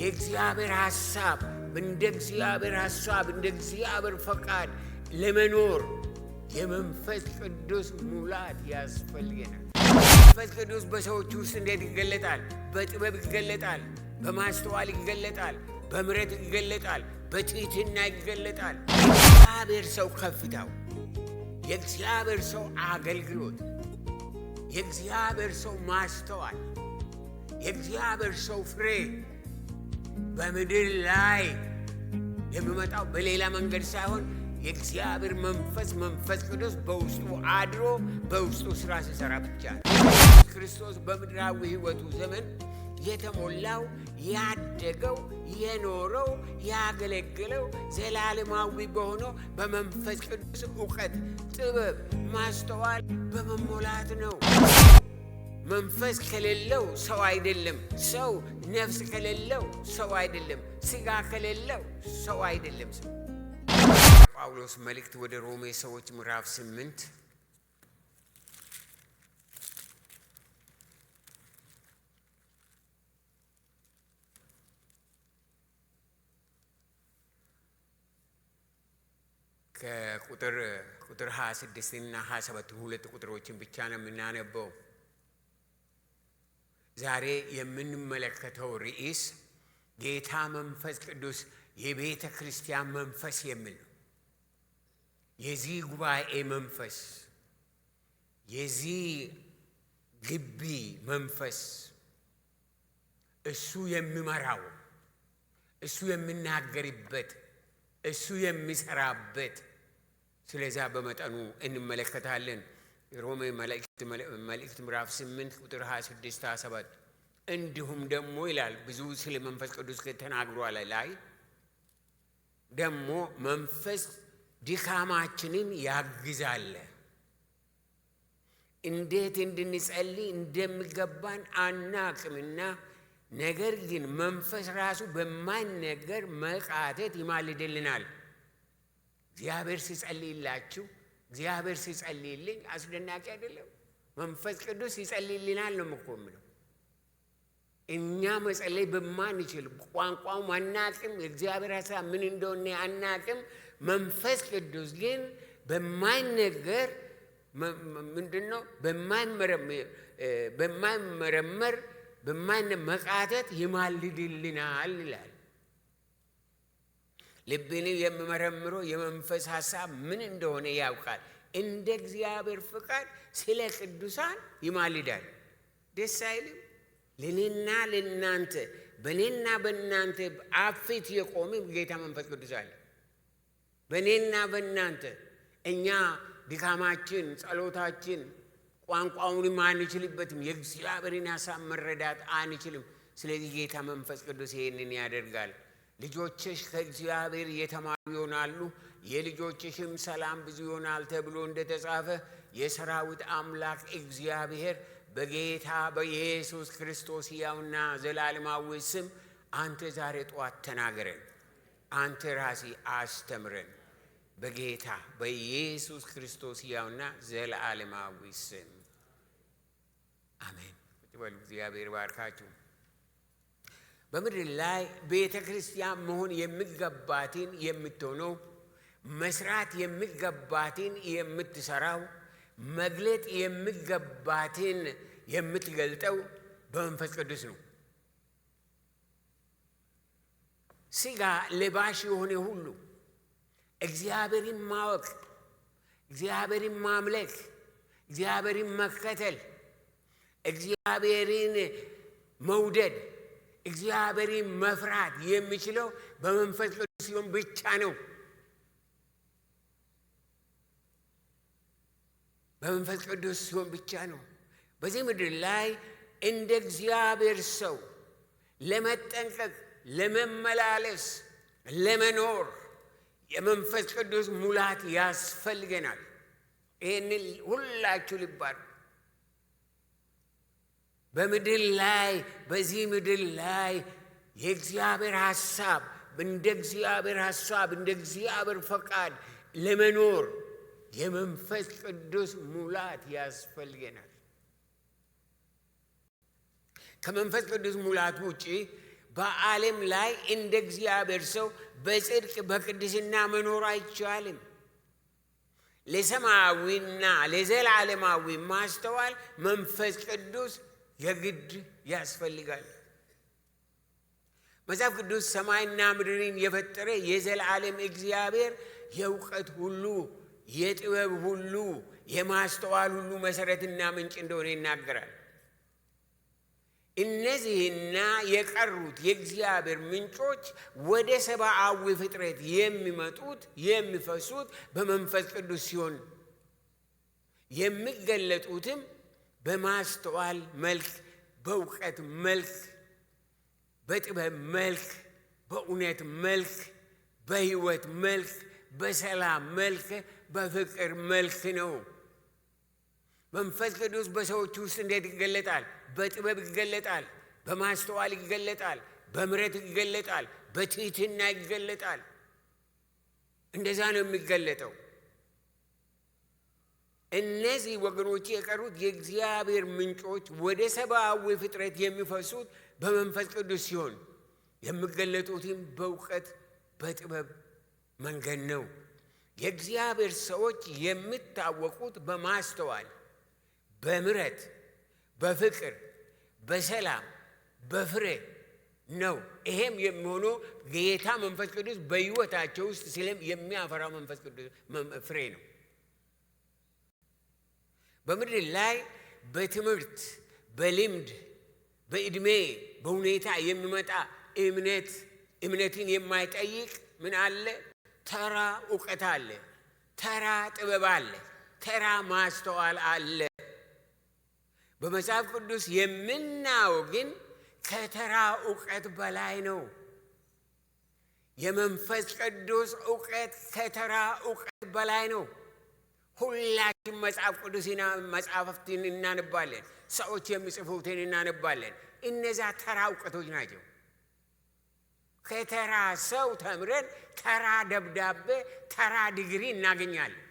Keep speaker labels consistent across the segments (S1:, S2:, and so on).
S1: የእግዚአብሔር ሐሳብ እንደ እግዚአብሔር ፈቃድ ለመኖር የመንፈስ ቅዱስ ሙላት ያስፈልገናል። መንፈስ ቅዱስ በሰዎች ውስጥ እንዴት ይገለጣል? በጥበብ ይገለጣል፣ በማስተዋል ይገለጣል፣ በምሕረት ይገለጣል፣ በትሕትና ይገለጣል። የእግዚአብሔር ሰው ከፍታው፣ የእግዚአብሔር ሰው አገልግሎት፣ የእግዚአብሔር ሰው ማስተዋል፣ የእግዚአብሔር ሰው ፍሬ በምድር ላይ የሚመጣው በሌላ መንገድ ሳይሆን የእግዚአብሔር መንፈስ ቅዱስ በውስጡ አድሮ በውስጡ ሥራ ሲሠራ ብቻ ነው። ክርስቶስ በምድራዊ ሕይወቱ ዘመን የተሞላው ያደገው የኖረው ያገለገለው ዘላለማዊ በሆነው በመንፈስ ቅዱስ ዕውቀት፣ ጥበብ፣ ማስተዋል በመሞላት ነው። መንፈስ ከሌለው ሰው አይደለም። ሰው ነፍስ ከሌለው ሰው አይደለም። ሥጋ ከሌለው ሰው አይደለም። ጳውሎስ መልእክት ወደ ሮሜ ሰዎች ምዕራፍ 8 ከቁጥር 26 እና 27 ሁለት ቁጥሮችን ብቻ ነው የምናነበው። ዛሬ የምንመለከተው ርዕስ ጌታ መንፈስ ቅዱስ የቤተ ክርስቲያን መንፈስ የሚል ነው። የዚህ ጉባኤ መንፈስ፣ የዚህ ግቢ መንፈስ፣ እሱ የሚመራው፣ እሱ የሚናገርበት፣ እሱ የሚሰራበት። ስለዛ በመጠኑ እንመለከታለን። ሮሜ መልእክት ምዕራፍ 8 ቁጥር 26 27 እንዲሁም ደግሞ ይላል ብዙ ስለ መንፈስ ቅዱስ ተናግሯል። ላይ ደግሞ መንፈስ ድካማችንን ያግዛል። እንዴት እንድንጸልይ እንደሚገባን አናቅምና፣ ነገር ግን መንፈስ ራሱ በማይነገር መቃተት ይማልድልናል። እግዚአብሔር ሲጸልይላችሁ፣ እግዚአብሔር ሲጸልይልኝ አስደናቂ አይደለም? መንፈስ ቅዱስ ይጸልይልናል ነው እኮ የምለው። እኛ መጸለይ በማንችል ቋንቋው አናቅም፣ የእግዚአብሔር ሐሳብ ምን እንደሆነ አናቅም። መንፈስ ቅዱስ ግን በማይነገር ምንድነው በማይመረመር መቃተት ይማልድልናል ይላል። ልብን የሚመረምረው የመንፈስ ሐሳብ ምን እንደሆነ ያውቃል፣ እንደ እግዚአብሔር ፍቃድ ስለ ቅዱሳን ይማልዳል። ደስ አይልም? ለእኔና ለእናንተ በእኔና በእናንተ አብ ፊት የቆመ ጌታ መንፈስ ቅዱስ አለ። በእኔና በእናንተ እኛ ድካማችን፣ ጸሎታችን ቋንቋውንም አንችልበትም። የእግዚአብሔርን ሐሳብ መረዳት አንችልም። ስለዚህ ጌታ መንፈስ ቅዱስ ይህንን ያደርጋል። ልጆችሽ ከእግዚአብሔር የተማሩ ይሆናሉ፣ የልጆችሽም ሰላም ብዙ ይሆናል ተብሎ እንደተጻፈ የሰራዊት አምላክ እግዚአብሔር በጌታ በኢየሱስ ክርስቶስ ሕያውና ዘላለማዊ ስም አንተ ዛሬ ጠዋት ተናገረን። አንተ ራሲ አስተምረን። በጌታ በኢየሱስ ክርስቶስ ሕያውና ዘላለማዊ ስም አሜን። በሉ እግዚአብሔር ባርካችሁ። በምድር ላይ ቤተ ክርስቲያን መሆን የሚገባትን የምትሆነው፣ መስራት የሚገባትን የምትሰራው፣ መግለጥ የሚገባትን የምትገልጠው በመንፈስ ቅዱስ ነው። ሥጋ ለባሽ የሆነ ሁሉ እግዚአብሔርን ማወቅ፣ እግዚአብሔርን ማምለክ፣ እግዚአብሔርን መከተል፣ እግዚአብሔርን መውደድ፣ እግዚአብሔርን መፍራት የሚችለው በመንፈስ ቅዱስ ሲሆን ብቻ ነው። በመንፈስ ቅዱስ ሲሆን ብቻ ነው። በዚህ ምድር ላይ እንደ እግዚአብሔር ሰው ለመጠንቀቅ፣ ለመመላለስ፣ ለመኖር የመንፈስ ቅዱስ ሙላት ያስፈልገናል። ይህንን ሁላችሁ ልባሉ። በምድር ላይ በዚህ ምድር ላይ የእግዚአብሔር ሐሳብ እንደ እግዚአብሔር ፈቃድ ለመኖር የመንፈስ ቅዱስ ሙላት ያስፈልገናል። ከመንፈስ ቅዱስ ሙላት ውጪ በዓለም ላይ እንደ እግዚአብሔር ሰው በጽድቅ በቅድስና መኖር አይቻልም። ለሰማያዊና ለዘላለማዊ ማስተዋል መንፈስ ቅዱስ የግድ ያስፈልጋል። መጽሐፍ ቅዱስ ሰማይና ምድርን የፈጠረ የዘላለም እግዚአብሔር የእውቀት ሁሉ የጥበብ ሁሉ የማስተዋል ሁሉ መሰረትና ምንጭ እንደሆነ ይናገራል። እነዚህና የቀሩት የእግዚአብሔር ምንጮች ወደ ሰብአዊ ፍጥረት የሚፈሱት በመንፈስ ቅዱስ ሲሆን የሚገለጡትም በማስተዋል መልክ፣ በእውቀት መልክ፣ በጥበብ መልክ፣ በእውነት መልክ፣ በሕይወት መልክ፣ በሰላም መልክ፣ በፍቅር መልክ ነው። መንፈስ ቅዱስ በሰዎች ውስጥ እንዴት ይገለጣል? በጥበብ ይገለጣል፣ በማስተዋል ይገለጣል፣ በምሕረት ይገለጣል፣ በትህትና ይገለጣል። እንደዛ ነው የሚገለጠው። እነዚህ ወገኖች የቀሩት የእግዚአብሔር ምንጮች ወደ ሰብአዊ ፍጥረት የሚፈሱት በመንፈስ ቅዱስ ሲሆን የሚገለጡትም በእውቀት በጥበብ መንገድ ነው። የእግዚአብሔር ሰዎች የሚታወቁት በማስተዋል፣ በምሕረት፣ በፍቅር፣ በሰላም፣ በፍሬ ነው። ይሄም የሚሆነው ጌታ መንፈስ ቅዱስ በሕይወታቸው ውስጥ የሚያፈራው መንፈስ ቅዱስ ፍሬ ነው። በምድር ላይ በትምህርት፣ በልምድ፣ በዕድሜ፣ በሁኔታ የሚመጣ እምነትን የማይጠይቅ ምን አለ? ተራ እውቀት አለ፣ ተራ ጥበብ አለ፣ ተራ ማስተዋል አለ። በመጽሐፍ ቅዱስ የምናየው ግን ከተራ እውቀት በላይ ነው። የመንፈስ ቅዱስ እውቀት ከተራ እውቀት በላይ ነው። ሁላችን መጽሐፍ ቅዱስ መጽሐፍትን እናነባለን፣ ሰዎች የሚጽፉትን እናነባለን። እነዛ ተራ እውቀቶች ናቸው። ከተራ ሰው ተምረን ተራ ደብዳቤ፣ ተራ ዲግሪ እናገኛለን።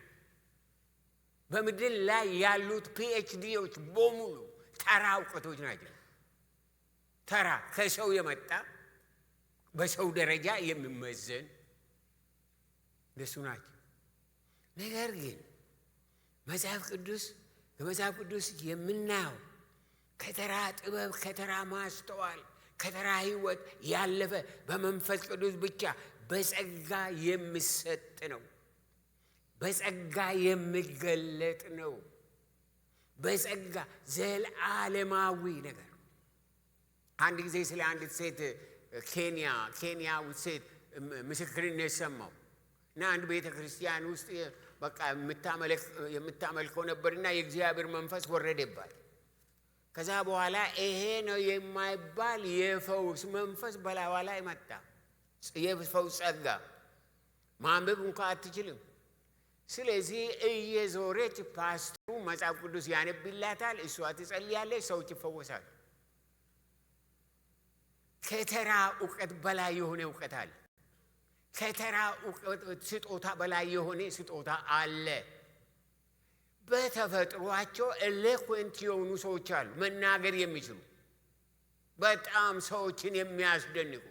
S1: በምድር ላይ ያሉት ፒኤችዲዎች በሙሉ ተራ እውቀቶች ናቸው። ተራ ከሰው የመጣ በሰው ደረጃ የሚመዘን እነሱ ናቸው። ነገር ግን በመጽሐፍ ቅዱስ የምናየው ከተራ ጥበብ፣ ከተራ ማስተዋል፣ ከተራ ሕይወት ያለፈ በመንፈስ ቅዱስ ብቻ በጸጋ የሚሰጥ ነው። በጸጋ የሚገለጥ ነው። በጸጋ ዘለዓለማዊ ነገር። አንድ ጊዜ ስለ አንዲት ሴት ኬንያዊት ሴት ምስክርነት ሰማሁ እና አንድ ቤተ ክርስቲያን ውስጥ በቃ የምታመልከው ነበርና የእግዚአብሔር መንፈስ ወረደባት። ከዛ በኋላ ይሄ ነው የማይባል የፈውስ መንፈስ በላዋ ላይ መጣ። የፈውስ ጸጋ ማንበብ እንኳ አትችልም። ስለዚህ እየዞረች ፓስተሩ መጽሐፍ ቅዱስ ያነብላታል፣ እሷ ትጸልያለች፣ ሰዎች ይፈወሳሉ። ከተራ እውቀት በላይ የሆነ እውቀት አለ። ከተራ እውቀት ስጦታ በላይ የሆነ ስጦታ አለ። በተፈጥሯቸው ኤሎኩዌንት የሆኑ ሰዎች አሉ፣ መናገር የሚችሉ በጣም ሰዎችን የሚያስደንቁ።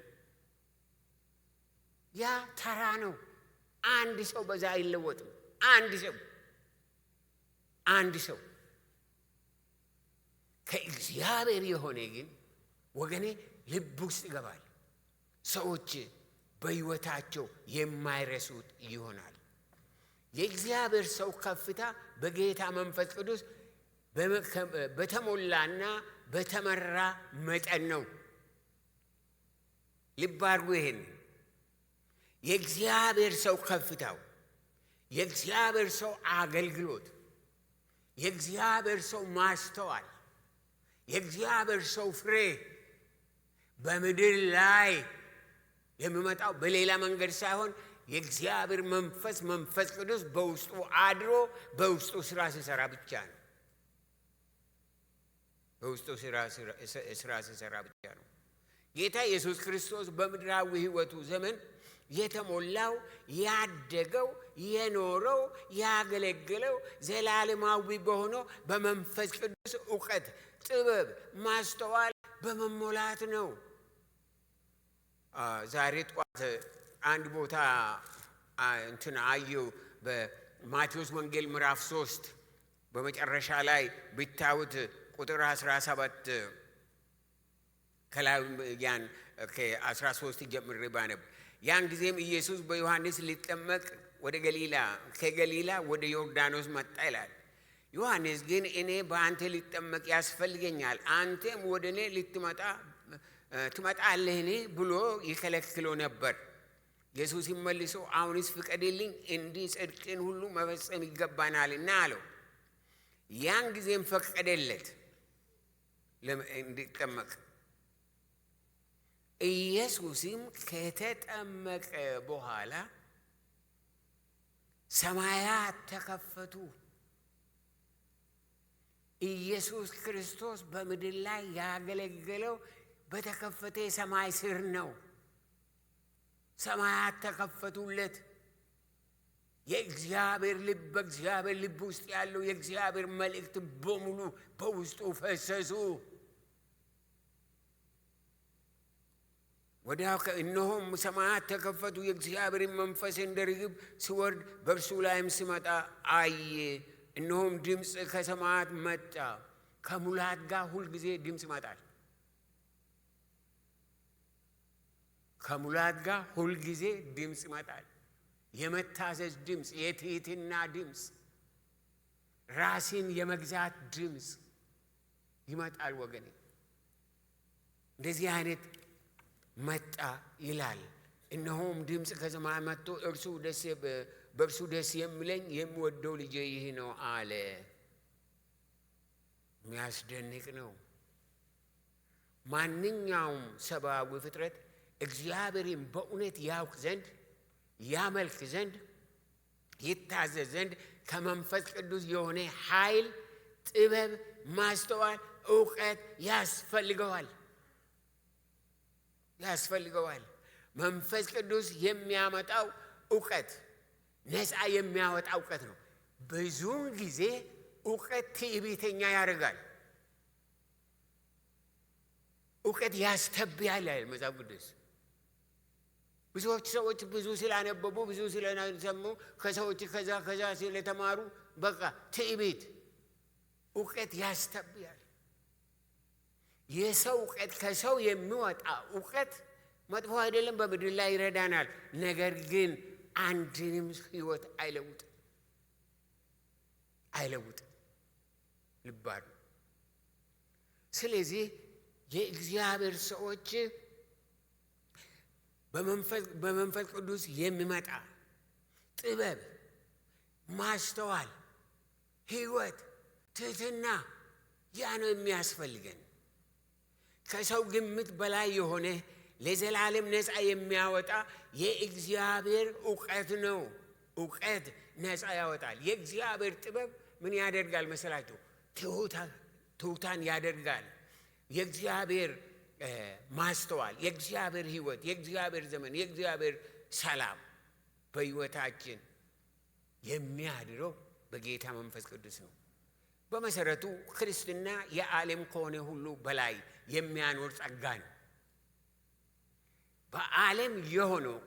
S1: ያ ተራ ነው። አንድ ሰው በዛ አይለወጥም። አንድ ሰው ከእግዚአብሔር የሆነ ግን ወገኔ ልብ ውስጥ ይገባል። ሰዎች በሕይወታቸው የማይረሱት ይሆናል። የእግዚአብሔር ሰው ከፍታ በጌታ መንፈስ ቅዱስ በተሞላና በተመራ መጠን ነው። ልብ አድርጉ ይሄን። የእግዚአብሔር ሰው ከፍታው፣ የእግዚአብሔር ሰው አገልግሎት፣ የእግዚአብሔር ሰው ማስተዋል፣ የእግዚአብሔር ሰው ፍሬ በምድር ላይ የሚመጣው በሌላ መንገድ ሳይሆን የእግዚአብሔር መንፈስ ቅዱስ በውስጡ አድሮ በውስጡ ስራ ሲሰራ ብቻ ነው። በውስጡ ስራ ሲሰራ ብቻ ነው። ጌታ ኢየሱስ ክርስቶስ በምድራዊ ሕይወቱ ዘመን የተሞላው፣ ያደገው፣ የኖረው፣ ያገለገለው ዘላለማዊ በሆነው በመንፈስ ቅዱስ እውቀት፣ ጥበብ፣ ማስተዋል በመሞላት ነው። ዛሬ ጠዋት አንድ ቦታ እንትን አየሁ በማቴዎስ ወንጌል ምዕራፍ 3 በመጨረሻ ላይ ብታዩት ቁጥር 17 ከላይ ያን ከ13 ጀምሬ ባነብ ያን ጊዜም ኢየሱስ በዮሐንስ ሊጠመቅ ወደ ከገሊላ ወደ ዮርዳኖስ መጣ ይላል። ዮሐንስ ግን እኔ በአንተ ሊጠመቅ ያስፈልገኛል፣ አንተም ወደ እኔ ትመጣለህን ብሎ ይከለክለው ነበር። ኢየሱስ መልሶ አሁንስ ፍቀድልኝ፣ እንዲህ ጽድቅን ሁሉ መፈጸም ይገባናልና አለው። ያን ጊዜም ፈቀደለት እንዲጠመቅ። ኢየሱስም ከተጠመቀ በኋላ ሰማያት ተከፈቱ። ኢየሱስ ክርስቶስ በምድር ላይ ያገለገለው በተከፈተ ሰማይ ስር ነው። ሰማያት ተከፈቱለት። የእግዚአብሔር ልብ በእግዚአብሔር ልብ ውስጥ ያለው የእግዚአብሔር መልእክት በሙሉ በውስጡ ፈሰሱ። ወዲያው እነሆም ሰማያት ተከፈቱ፣ የእግዚአብሔር መንፈስ እንደ ርግብ ሲወርድ በእርሱ ላይም ሲመጣ አየ። እነሆም ድምፅ ከሰማያት መጣ። ከሙላት ጋር ሁልጊዜ ድምፅ ይመጣል። ከሙላት ጋር ሁልጊዜ ድምፅ ይመጣል። የመታዘዝ ድምፅ፣ የትህትና ድምፅ፣ ራስን የመግዛት ድምፅ ይመጣል። ወገኔ እንደዚህ አይነት መጣ ይላል። እነሆም ድምፅ ከሰማይ መጥቶ በእርሱ ደስ የሚለኝ የሚወደው ልጄ ይህ ነው አለ። የሚያስደንቅ ነው። ማንኛውም ሰብአዊ ፍጥረት እግዚአብሔርን በእውነት ያውቅ ዘንድ፣ ያመልክ ዘንድ፣ ይታዘዝ ዘንድ ከመንፈስ ቅዱስ የሆነ ኃይል፣ ጥበብ፣ ማስተዋል፣ እውቀት ያስፈልገዋል። መንፈስ ቅዱስ የሚያመጣው እውቀት ነፃ የሚያወጣ እውቀት ነው። ብዙውን ጊዜ እውቀት ትዕቢተኛ ያደርጋል። እውቀት ያስተብያል ይላል መጽሐፍ ቅዱስ። ብዙዎች ሰዎች ብዙ ስላነበቡ ብዙ ስለሰሙ ከሰዎች ከዛ ስለተማሩ በቃ ትዕቢት እውቀት ያስተብያል። የሰው እውቀት ከሰው የሚወጣ እውቀት መጥፎ አይደለም፣ በምድር ላይ ይረዳናል። ነገር ግን አንድንም ሕይወት አይለውጥም። ልባሉ ስለዚህ የእግዚአብሔር ሰዎች በመንፈስ ቅዱስ የሚመጣ ጥበብ፣ ማስተዋል፣ ሕይወት፣ ትህትና ያ ነው የሚያስፈልገን። ከሰው ግምት በላይ የሆነ ለዘላለም ነፃ የሚያወጣ የእግዚአብሔር እውቀት ነው። እውቀት ነፃ ያወጣል። የእግዚአብሔር ጥበብ ምን ያደርጋል መሰላችሁ? ትሑታን ያደርጋል። የእግዚአብሔር ማስተዋል፣ የእግዚአብሔር ሕይወት፣ የእግዚአብሔር ዘመን፣ የእግዚአብሔር ሰላም በሕይወታችን የሚያድረው በጌታ መንፈስ ቅዱስ ነው። በመሰረቱ ክርስትና የዓለም ከሆነ ሁሉ በላይ የሚያኖር ጸጋ ነው።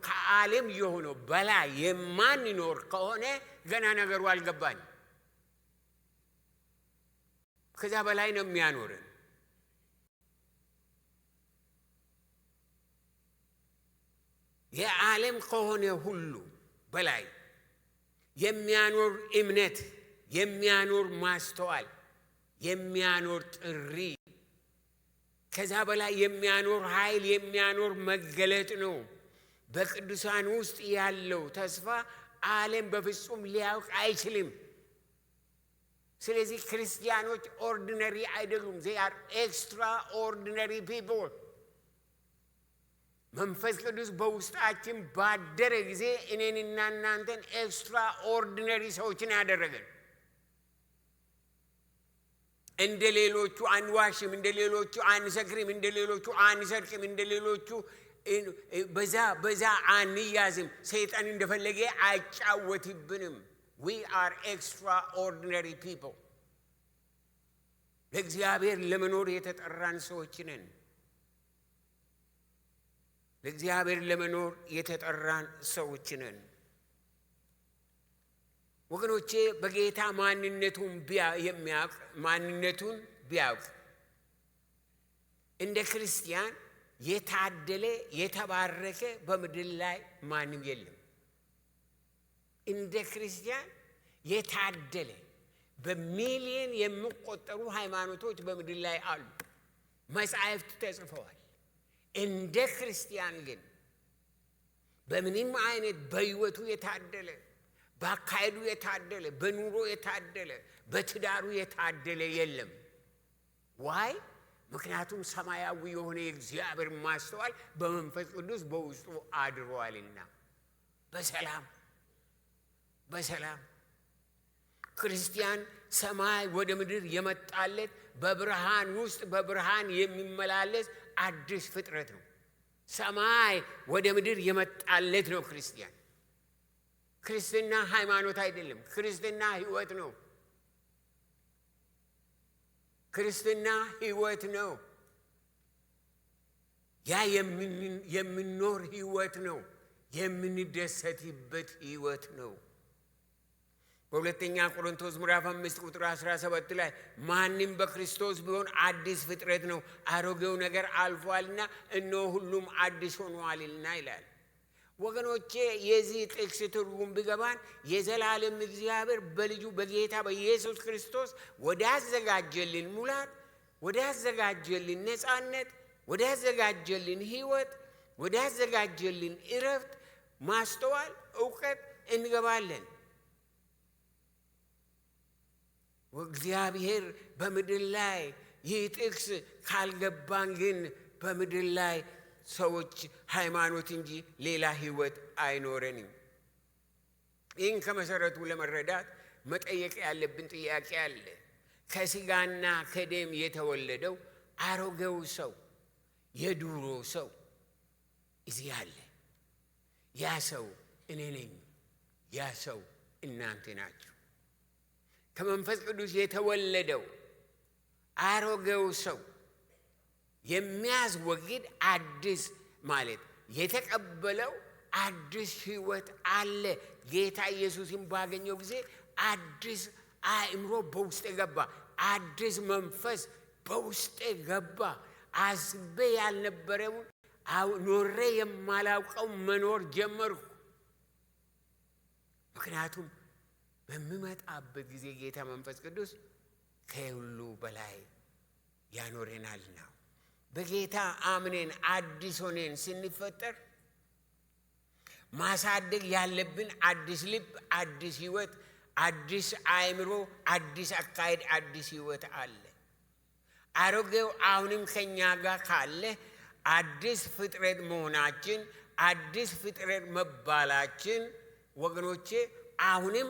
S1: ከዓለም የሆነው በላይ የማንኖር ከሆነ ገና ነገሩ አልገባን። ከዛ በላይ ነው የሚያኖርን። የዓለም ከሆነ ሁሉ በላይ የሚያኖር እምነት፣ የሚያኖር ማስተዋል፣ የሚያኖር ጥሪ፣ ከዛ በላይ የሚያኖር ኃይል፣ የሚያኖር መገለጥ ነው። በቅዱሳን ውስጥ ያለው ተስፋ ዓለም በፍጹም ሊያውቅ አይችልም። ስለዚህ ክርስቲያኖች ኦርዲነሪ አይደሉም። they are extraordinary people። መንፈስ ቅዱስ በውስጣችን ባደረ ጊዜ እኔንና እናንተን ኤክስትራኦርዲነሪ ሰዎችን ያደረገን። እንደ ሌሎቹ አንዋሽም፣ እንደ ሌሎቹ አንሰክርም፣ እንደ ሌሎቹ አንሰርቅም፣ እንደ ሌሎቹ በዛ አንያዝም። ሰይጣን እንደፈለገ አይጫወትብንም። we are extraordinary people። ለእግዚአብሔር ለመኖር የተጠራን ሰዎች ነን። ለእግዚአብሔር ለመኖር የተጠራን ሰዎች ነን። ወገኖቼ በጌታ ማንነቱን ቢያውቅ እንደ ክርስቲያን የታደለ የተባረከ በምድር ላይ ማንም የለም። እንደ ክርስቲያን የታደለ በሚሊዮን የሚቆጠሩ ሃይማኖቶች በምድር ላይ አሉ። መጻሕፍት ተጽፈዋል። እንደ ክርስቲያን ግን በምንም አይነት በሕይወቱ የታደለ፣ በአካሄዱ የታደለ፣ በኑሮ የታደለ፣ በትዳሩ የታደለ የለም። ዋይ? ምክንያቱም ሰማያዊ የሆነ የእግዚአብሔር ማስተዋል በመንፈስ ቅዱስ በውስጡ አድሯልና። በሰላም ክርስቲያን ሰማይ ወደ ምድር የመጣለት በብርሃን ውስጥ በብርሃን የሚመላለስ አዲስ ፍጥረት ነው። ሰማይ ወደ ምድር የመጣለት ነው ክርስቲያን። ክርስትና ሃይማኖት አይደለም። ክርስትና ሕይወት ነው። ክርስትና ሕይወት ነው። ያ የምንኖር ሕይወት ነው። የምንደሰትበት ሕይወት ነው። በሁለተኛ ቆሮንቶስ ምዕራፍ 5 ቁጥር 17 ላይ ማንም በክርስቶስ ቢሆን አዲስ ፍጥረት ነው፣ አሮጌው ነገር አልፏልና እነሆ ሁሉም አዲስ ሆኗልና ይላል። ወገኖቼ የዚህ ጥቅስ ትርጉም ቢገባን የዘላለም እግዚአብሔር በልጁ በጌታ በኢየሱስ ክርስቶስ ወዳዘጋጀልን ሙላት፣ ወዳዘጋጀልን ነፃነት፣ ወዳዘጋጀልን ሕይወት፣ ወዳዘጋጀልን እረፍት፣ ማስተዋል፣ እውቀት እንገባለን። እግዚአብሔር በምድር ላይ ይህ ጥቅስ ካልገባን ግን በምድር ላይ ሰዎች ሃይማኖት እንጂ ሌላ ሕይወት አይኖረንም። ይህን ከመሰረቱ ለመረዳት መጠየቅ ያለብን ጥያቄ አለ። ከስጋና ከደም የተወለደው አሮጌው ሰው፣ የዱሮ ሰው እዚህ አለ። ያ ሰው እኔ ነኝ። ያ ሰው እናንተ ናችሁ። ከመንፈስ ቅዱስ የተወለደው አሮጌው ሰው የሚያስወግድ አዲስ ማለት የተቀበለው አዲስ ሕይወት አለ። ጌታ ኢየሱስን ባገኘው ጊዜ አዲስ አእምሮ በውስጤ ገባ፣ አዲስ መንፈስ በውስጤ ገባ። አስቤ ያልነበረውን ኖሬ የማላውቀው መኖር ጀመርኩ። ምክንያቱም በሚመጣበት ጊዜ ጌታ መንፈስ ቅዱስ ከሁሉ በላይ ያኖረናልና። በጌታ አምነን አዲስ ሆነን ስንፈጠር ማሳደግ ያለብን አዲስ ልብ፣ አዲስ ሕይወት፣ አዲስ አእምሮ፣ አዲስ አካሄድ፣ አዲስ ሕይወት አለ። አሮጌው አሁንም ከኛ ጋር ካለ አዲስ ፍጥረት መሆናችን፣ አዲስ ፍጥረት መባላችን ወገኖቼ አሁንም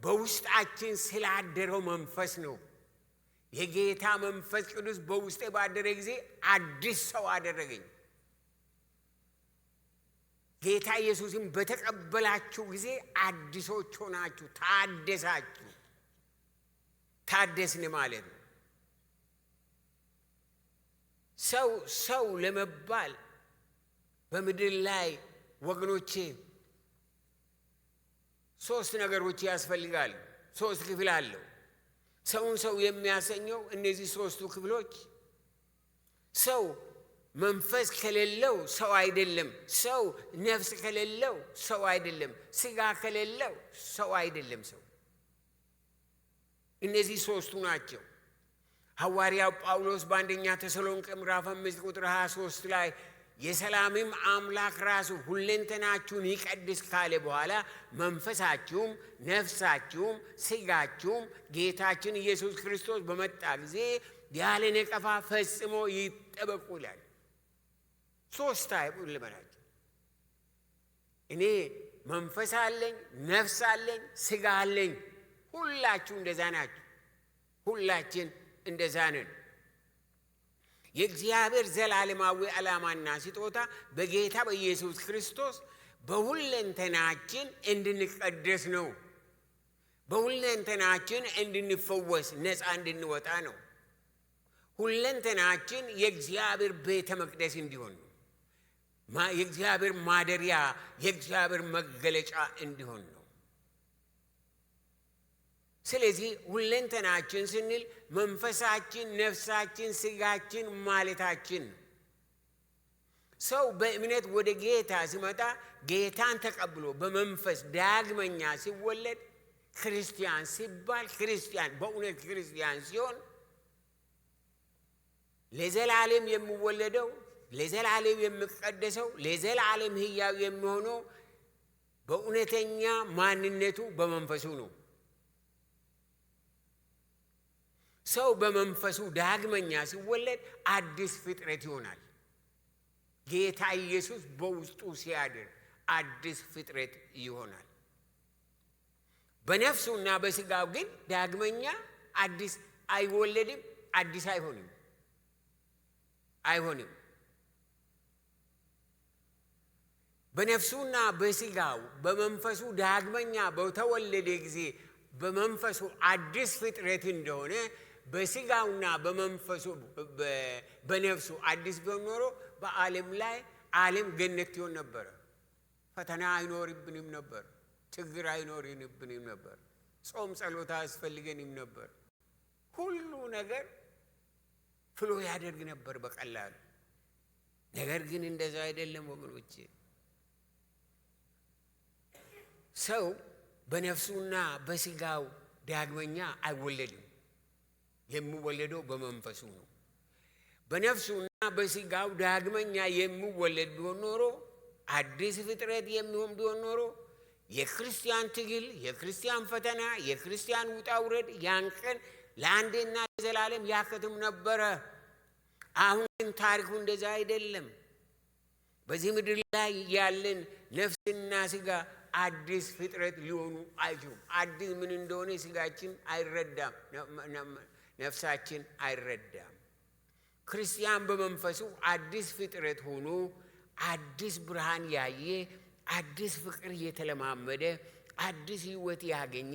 S1: በውስጣችን ስላደረው መንፈስ ነው። የጌታ መንፈስ ቅዱስ በውስጤ ባደረ ጊዜ አዲስ ሰው አደረገኝ። ጌታ ኢየሱስን በተቀበላችሁ ጊዜ አዲሶች ሆናችሁ ታደሳችሁ። ታደስን ማለት ነው። ሰው ለመባል በምድር ላይ ወገኖቼ ሶስት ነገሮች ያስፈልጋል። ሶስት ክፍል አለው። ሰውን ሰው የሚያሰኘው እነዚህ ሶስቱ ክፍሎች። ሰው መንፈስ ከሌለው ሰው አይደለም። ሰው ነፍስ ከሌለው ሰው አይደለም። ስጋ ከሌለው ሰው አይደለም። ሰው እነዚህ ሶስቱ ናቸው። ሐዋርያው ጳውሎስ በአንደኛ ተሰሎንቄ ምዕራፍ 5 ቁጥር 23 ላይ የሰላምም አምላክ ራሱ ሁለንተናችሁን ይቀድስ ካለ በኋላ መንፈሳችሁም ነፍሳችሁም ስጋችሁም ጌታችን ኢየሱስ ክርስቶስ በመጣ ጊዜ ያለ ነቀፋ ፈጽሞ ይጠበቁ ይላል። ሶስት አይቡን ልበላችሁ። እኔ መንፈስ አለኝ፣ ነፍስ አለኝ፣ ስጋ አለኝ። ሁላችሁ እንደዛ ናችሁ። ሁላችን እንደዛ ነን። የእግዚአብሔር ዘላለማዊ ዓላማና ስጦታ በጌታ በኢየሱስ ክርስቶስ በሁለንተናችን እንድንቀደስ ነው። በሁለንተናችን እንድንፈወስ፣ ነፃ እንድንወጣ ነው። ሁለንተናችን የእግዚአብሔር ቤተ መቅደስ እንዲሆን ነው። የእግዚአብሔር ማደሪያ የእግዚአብሔር መገለጫ እንዲሆን ነው። ስለዚህ ሁለንተናችን ስንል መንፈሳችን፣ ነፍሳችን፣ ስጋችን ማለታችን ነው። ሰው በእምነት ወደ ጌታ ሲመጣ ጌታን ተቀብሎ በመንፈስ ዳግመኛ ሲወለድ ክርስቲያን ሲባል ክርስቲያን በእውነት ክርስቲያን ሲሆን ለዘላለም የሚወለደው ለዘላለም የሚቀደሰው ለዘላለም ሕያው የሚሆነው በእውነተኛ ማንነቱ በመንፈሱ ነው። ሰው በመንፈሱ ዳግመኛ ሲወለድ አዲስ ፍጥረት ይሆናል። ጌታ ኢየሱስ በውስጡ ሲያድር አዲስ ፍጥረት ይሆናል። በነፍሱና በስጋው ግን ዳግመኛ አዲስ አይወለድም፣ አዲስ አይሆንም። በነፍሱና በስጋው በመንፈሱ ዳግመኛ በተወለደ ጊዜ በመንፈሱ አዲስ ፍጥረት እንደሆነ በስጋውና በመንፈሱ በነፍሱ አዲስ ቢሆን ኖሮ በዓለም ላይ ዓለም ገነት ይሆን ነበር። ፈተና አይኖርብንም ነበር። ችግር አይኖርብንም ነበር። ጾም ጸሎት አያስፈልገንም ነበር። ሁሉ ነገር ፍሎ ያደርግ ነበር በቀላሉ። ነገር ግን እንደዛ አይደለም ወገኖቼ። ሰው በነፍሱና በስጋው ዳግመኛ አይወለድም። የሚወለደው በመንፈሱ ነው። በነፍሱና በስጋው ዳግመኛ የሚወለድ ቢሆን ኖሮ አዲስ ፍጥረት የሚሆን ቢሆን ኖሮ የክርስቲያን ትግል፣ የክርስቲያን ፈተና፣ የክርስቲያን ውጣ ውረድ ያን ቀን ለአንዴና ለዘላለም ያከትም ነበረ። አሁን ግን ታሪኩ እንደዛ አይደለም። በዚህ ምድር ላይ ያለን ነፍስና ስጋ አዲስ ፍጥረት ሊሆኑ አይችሉም። አዲስ ምን እንደሆነ ስጋችን አይረዳም፣ ነፍሳችን አይረዳም። ክርስቲያን በመንፈሱ አዲስ ፍጥረት ሆኖ አዲስ ብርሃን ያየ፣ አዲስ ፍቅር የተለማመደ፣ አዲስ ሕይወት ያገኘ፣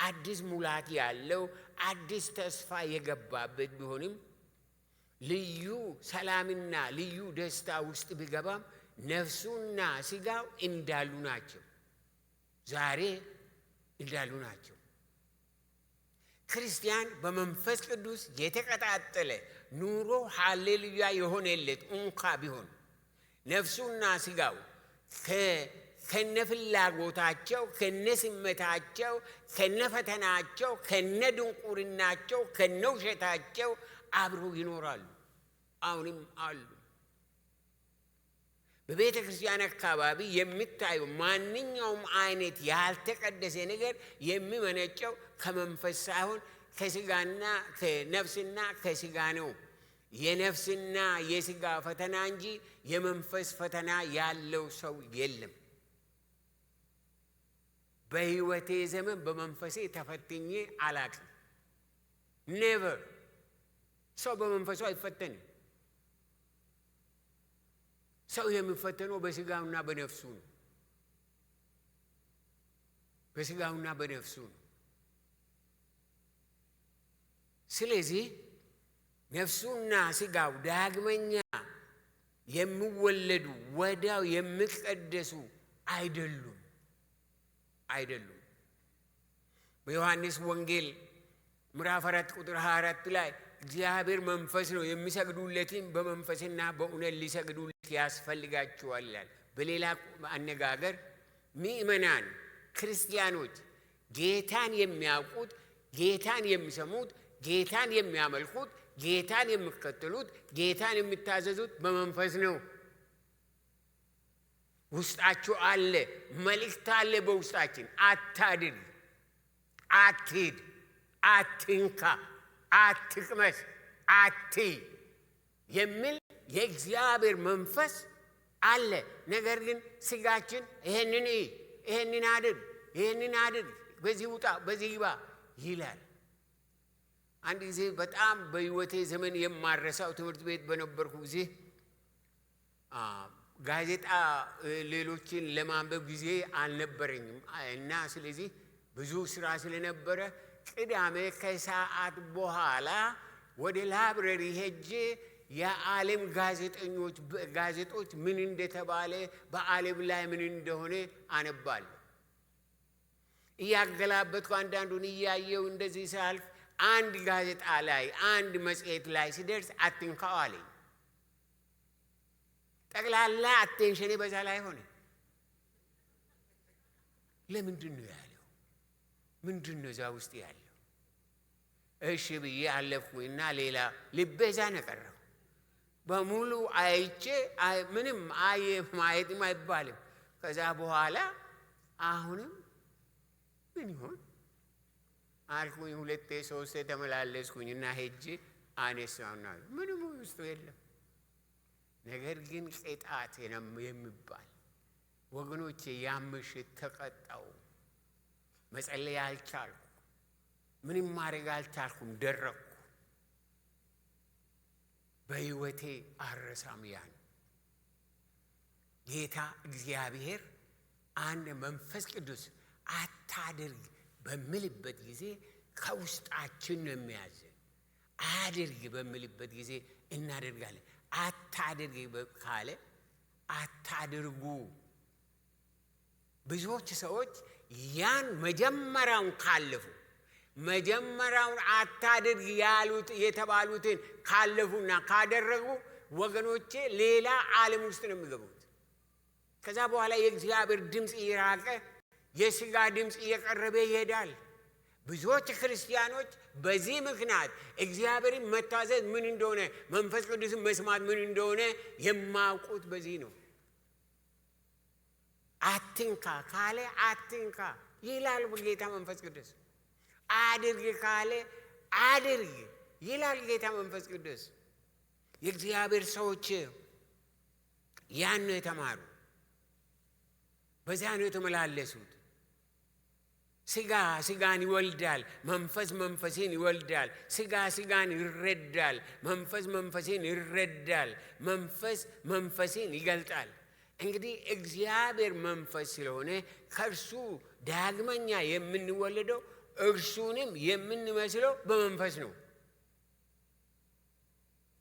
S1: አዲስ ሙላት ያለው፣ አዲስ ተስፋ የገባበት ቢሆንም ልዩ ሰላምና ልዩ ደስታ ውስጥ ቢገባም ነፍሱና ስጋው እንዳሉ ናቸው። ዛሬ እንዳሉ ናቸው። ክርስቲያን በመንፈስ ቅዱስ የተቀጣጠለ ኑሮ ሃሌሉያ የሆነለት እንኳ ቢሆን ነፍሱና ስጋው ከነፍላጎታቸው፣ ከነስመታቸው፣ ከነፈተናቸው፣ ከነድንቁርናቸው፣ ከነውሸታቸው አብረው ይኖራሉ። አሁንም አሉ። በቤተ ክርስቲያን አካባቢ የሚታዩ ማንኛውም አይነት ያልተቀደሰ ነገር የሚመነጨው ከመንፈስ ሳይሆን ከስጋና ከነፍስና ከስጋ ነው። የነፍስና የስጋ ፈተና እንጂ የመንፈስ ፈተና ያለው ሰው የለም። በሕይወቴ ዘመን በመንፈሴ ተፈትኜ አላቅም። ኔቨር። ሰው በመንፈሱ አይፈተንም። ሰው የሚፈተነው በስጋውና በነፍሱ ነው። በስጋውና በነፍሱ ነው። ስለዚህ ነፍሱና ስጋው ዳግመኛ የሚወለዱ ወዲያው የሚቀደሱ አይደሉም። በዮሐንስ ወንጌል ምዕራፍ 4 ቁጥር 24 ላይ እግዚአብሔር መንፈስ ነው፣ የሚሰግዱለትም በመንፈስና በእውነት ሊሰግዱለት ያስፈልጋቸዋል ይላል። በሌላ አነጋገር ምእመናን ክርስቲያኖች ጌታን የሚያውቁት፣ ጌታን የሚሰሙት፣ ጌታን የሚያመልኩት፣ ጌታን የሚከተሉት፣ ጌታን የሚታዘዙት በመንፈስ ነው። ውስጣችሁ አለ፣ መልእክት አለ በውስጣችን። አታድርግ፣ አትሂድ፣ አትንካ፣ አትቅመስ፣ አትይ የሚል የእግዚአብሔር መንፈስ አለ። ነገር ግን ስጋችን ይሄንን አድርግ፣ በዚህ ውጣ፣ በዚህ ግባ ይላል። አንድ ጊዜ በጣም በሕይወቴ ዘመን የማረሳው ትምህርት ቤት በነበርኩ ጊዜ ጋዜጣ ሌሎችን ለማንበብ ጊዜ አልነበረኝም እና ስለዚህ ብዙ ስራ ስለነበረ ቅዳሜ ከሰዓት በኋላ ወደ ላይብረሪ ሄጄ የዓለም ጋዜጦች ምን እንደተባለ በዓለም ላይ ምን እንደሆነ አነባለሁ። እያገላበጥኩ አንዳንዱን እያየው እንደዚህ ሳልፍ አንድ ጋዜጣ ላይ አንድ መጽሔት ላይ ሲደርስ አትንካው አለኝ። ጠቅላላ አቴንሽኔ በዛ ላይ ሆነ። ለምንድን ነው ያለው? ምንድን ነው እዛ ውስጥ ያለው? እሺ ብዬ አለፍኩኝና ሌላ ልቤ እዛ ነቀረው። በሙሉ አይቼ ምንም ማየትም አይባልም። ከዛ በኋላ አሁንም ምን ይሆን አልኩኝ። 2 3 ተመላለስኩኝና ሄጄ አነሳውና ምንም ውስጡ የለም። ነገር ግን ቅጣት የሚባል ወገኖቼ ያምሽት ተቀጣው። መጸለይ አልቻልኩ፣ ምንም ማድረግ አልቻልኩም፣ ደረቅኩ። በሕይወቴ አረሳም ያን ጌታ እግዚአብሔር አንድ መንፈስ ቅዱስ አታድርግ በሚልበት ጊዜ ከውስጣችን ነው የሚያዘን። አድርግ በሚልበት ጊዜ እናደርጋለን። አታድርግ ካለ አታድርጉ። ብዙዎች ሰዎች ያን መጀመሪያውን ካለፉ መጀመሪያውን አታድርግ የተባሉትን ካለፉና ካደረጉ ወገኖቼ ሌላ ዓለም ውስጥ ነው የሚገቡት። ከዛ በኋላ የእግዚአብሔር ድምፅ እየራቀ የሥጋ ድምፅ እየቀረበ ይሄዳል። ብዙዎች ክርስቲያኖች በዚህ ምክንያት እግዚአብሔርን መታዘዝ ምን እንደሆነ፣ መንፈስ ቅዱስን መስማት ምን እንደሆነ የማያውቁት በዚህ ነው። አትንካ ካለ አትንካ ይላል ጌታ መንፈስ ቅዱስ። አድርግ ካለ አድርግ ይላል ጌታ መንፈስ ቅዱስ። የእግዚአብሔር ሰዎች ያን ነው የተማሩ፣ በዛ ነው የተመላለሱት። ሥጋ ሥጋን ይወልዳል፣ መንፈስ መንፈስን ይወልዳል። ሥጋ ሥጋን ይረዳል፣ መንፈስ መንፈስን ይረዳል። መንፈስ መንፈስን ይገልጣል። እንግዲህ እግዚአብሔር መንፈስ ስለሆነ ከእርሱ ዳግመኛ የምንወለደው እርሱንም የምንመስለው በመንፈስ ነው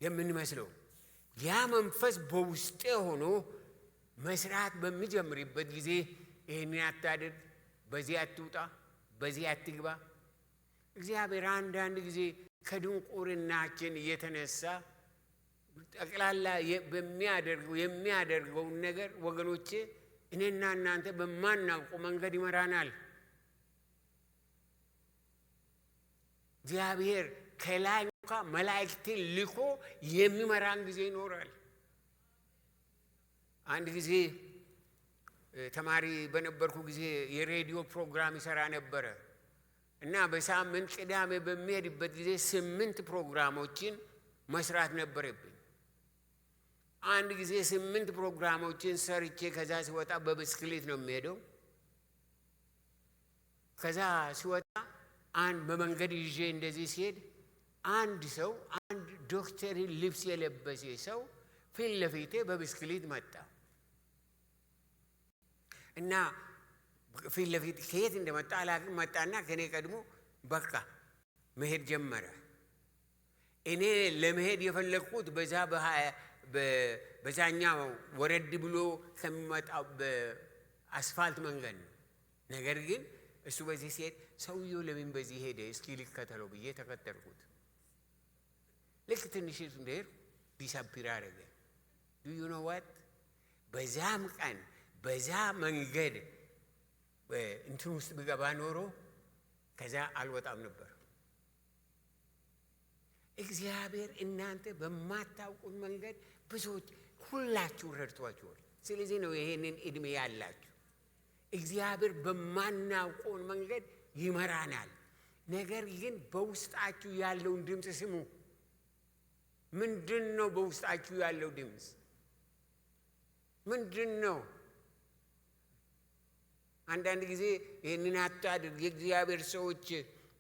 S1: የምንመስለው። ያ መንፈስ በውስጤ ሆኖ መስራት በሚጀምርበት ጊዜ ይህንን አታድርግ፣ በዚህ አትውጣ፣ በዚህ አትግባ። እግዚአብሔር አንዳንድ ጊዜ ከድንቁርናችን እየተነሳ ጠቅላላ የሚያደርገውን ነገር ወገኖቼ እኔና እናንተ በማናውቁ መንገድ ይመራናል። እግዚአብሔር ከላይ እንኳ መላእክትን ልኮ የሚመራን ጊዜ ይኖራል። አንድ ጊዜ ተማሪ በነበርኩ ጊዜ የሬዲዮ ፕሮግራም ይሰራ ነበረ እና በሳምንት ቅዳሜ በሚሄድበት ጊዜ 8 ፕሮግራሞችን መስራት ነበረብኝ። አንድ ጊዜ 8 ፕሮግራሞችን ሰርቼ ከዛ ሲወጣ በብስክሌት ነው የሚሄደው። ከዛ ሲወጣ አንድ በመንገድ ይዤ እንደዚህ ሲሄድ አንድ ሰው አንድ ዶክተር ልብስ የለበሰ ሰው ፊት ለፊቴ በብስክሌት መጣ እና ፊት ለፊት ከየት እንደመጣ አላውቅም። መጣና ከኔ ቀድሞ በቃ መሄድ ጀመረ። እኔ ለመሄድ የፈለግኩት በዛኛው ወረድ ብሎ ከሚመጣው በአስፋልት መንገድ ነው። ነገር ግን እሱ በዚህ ሲሄድ ሰውየው ለምን በዚህ ሄደ እስኪ ልከተለው ብዬ ተከተልኩት። ልክ ትንሽ እንደሄድ ዲሳፒር አደረገ። ዱ ዩ ኖ ዋት? በዛም ቀን በዛ መንገድ እንትን ውስጥ ብገባ ኖሮ ከዛ አልወጣም ነበር። እግዚአብሔር እናንተ በማታውቁን መንገድ ብዙዎች ሁላችሁ ረድቷችኋል። ስለዚህ ነው ይሄንን እድሜ ያላችሁ። እግዚአብሔር በማናውቀውን መንገድ ይመራናል። ነገር ግን በውስጣችሁ ያለውን ድምፅ ስሙ። ምንድን ነው በውስጣችሁ ያለው ድምፅ? ምንድን ነው? አንዳንድ ጊዜ ይህንን አታድርግ። የእግዚአብሔር ሰዎች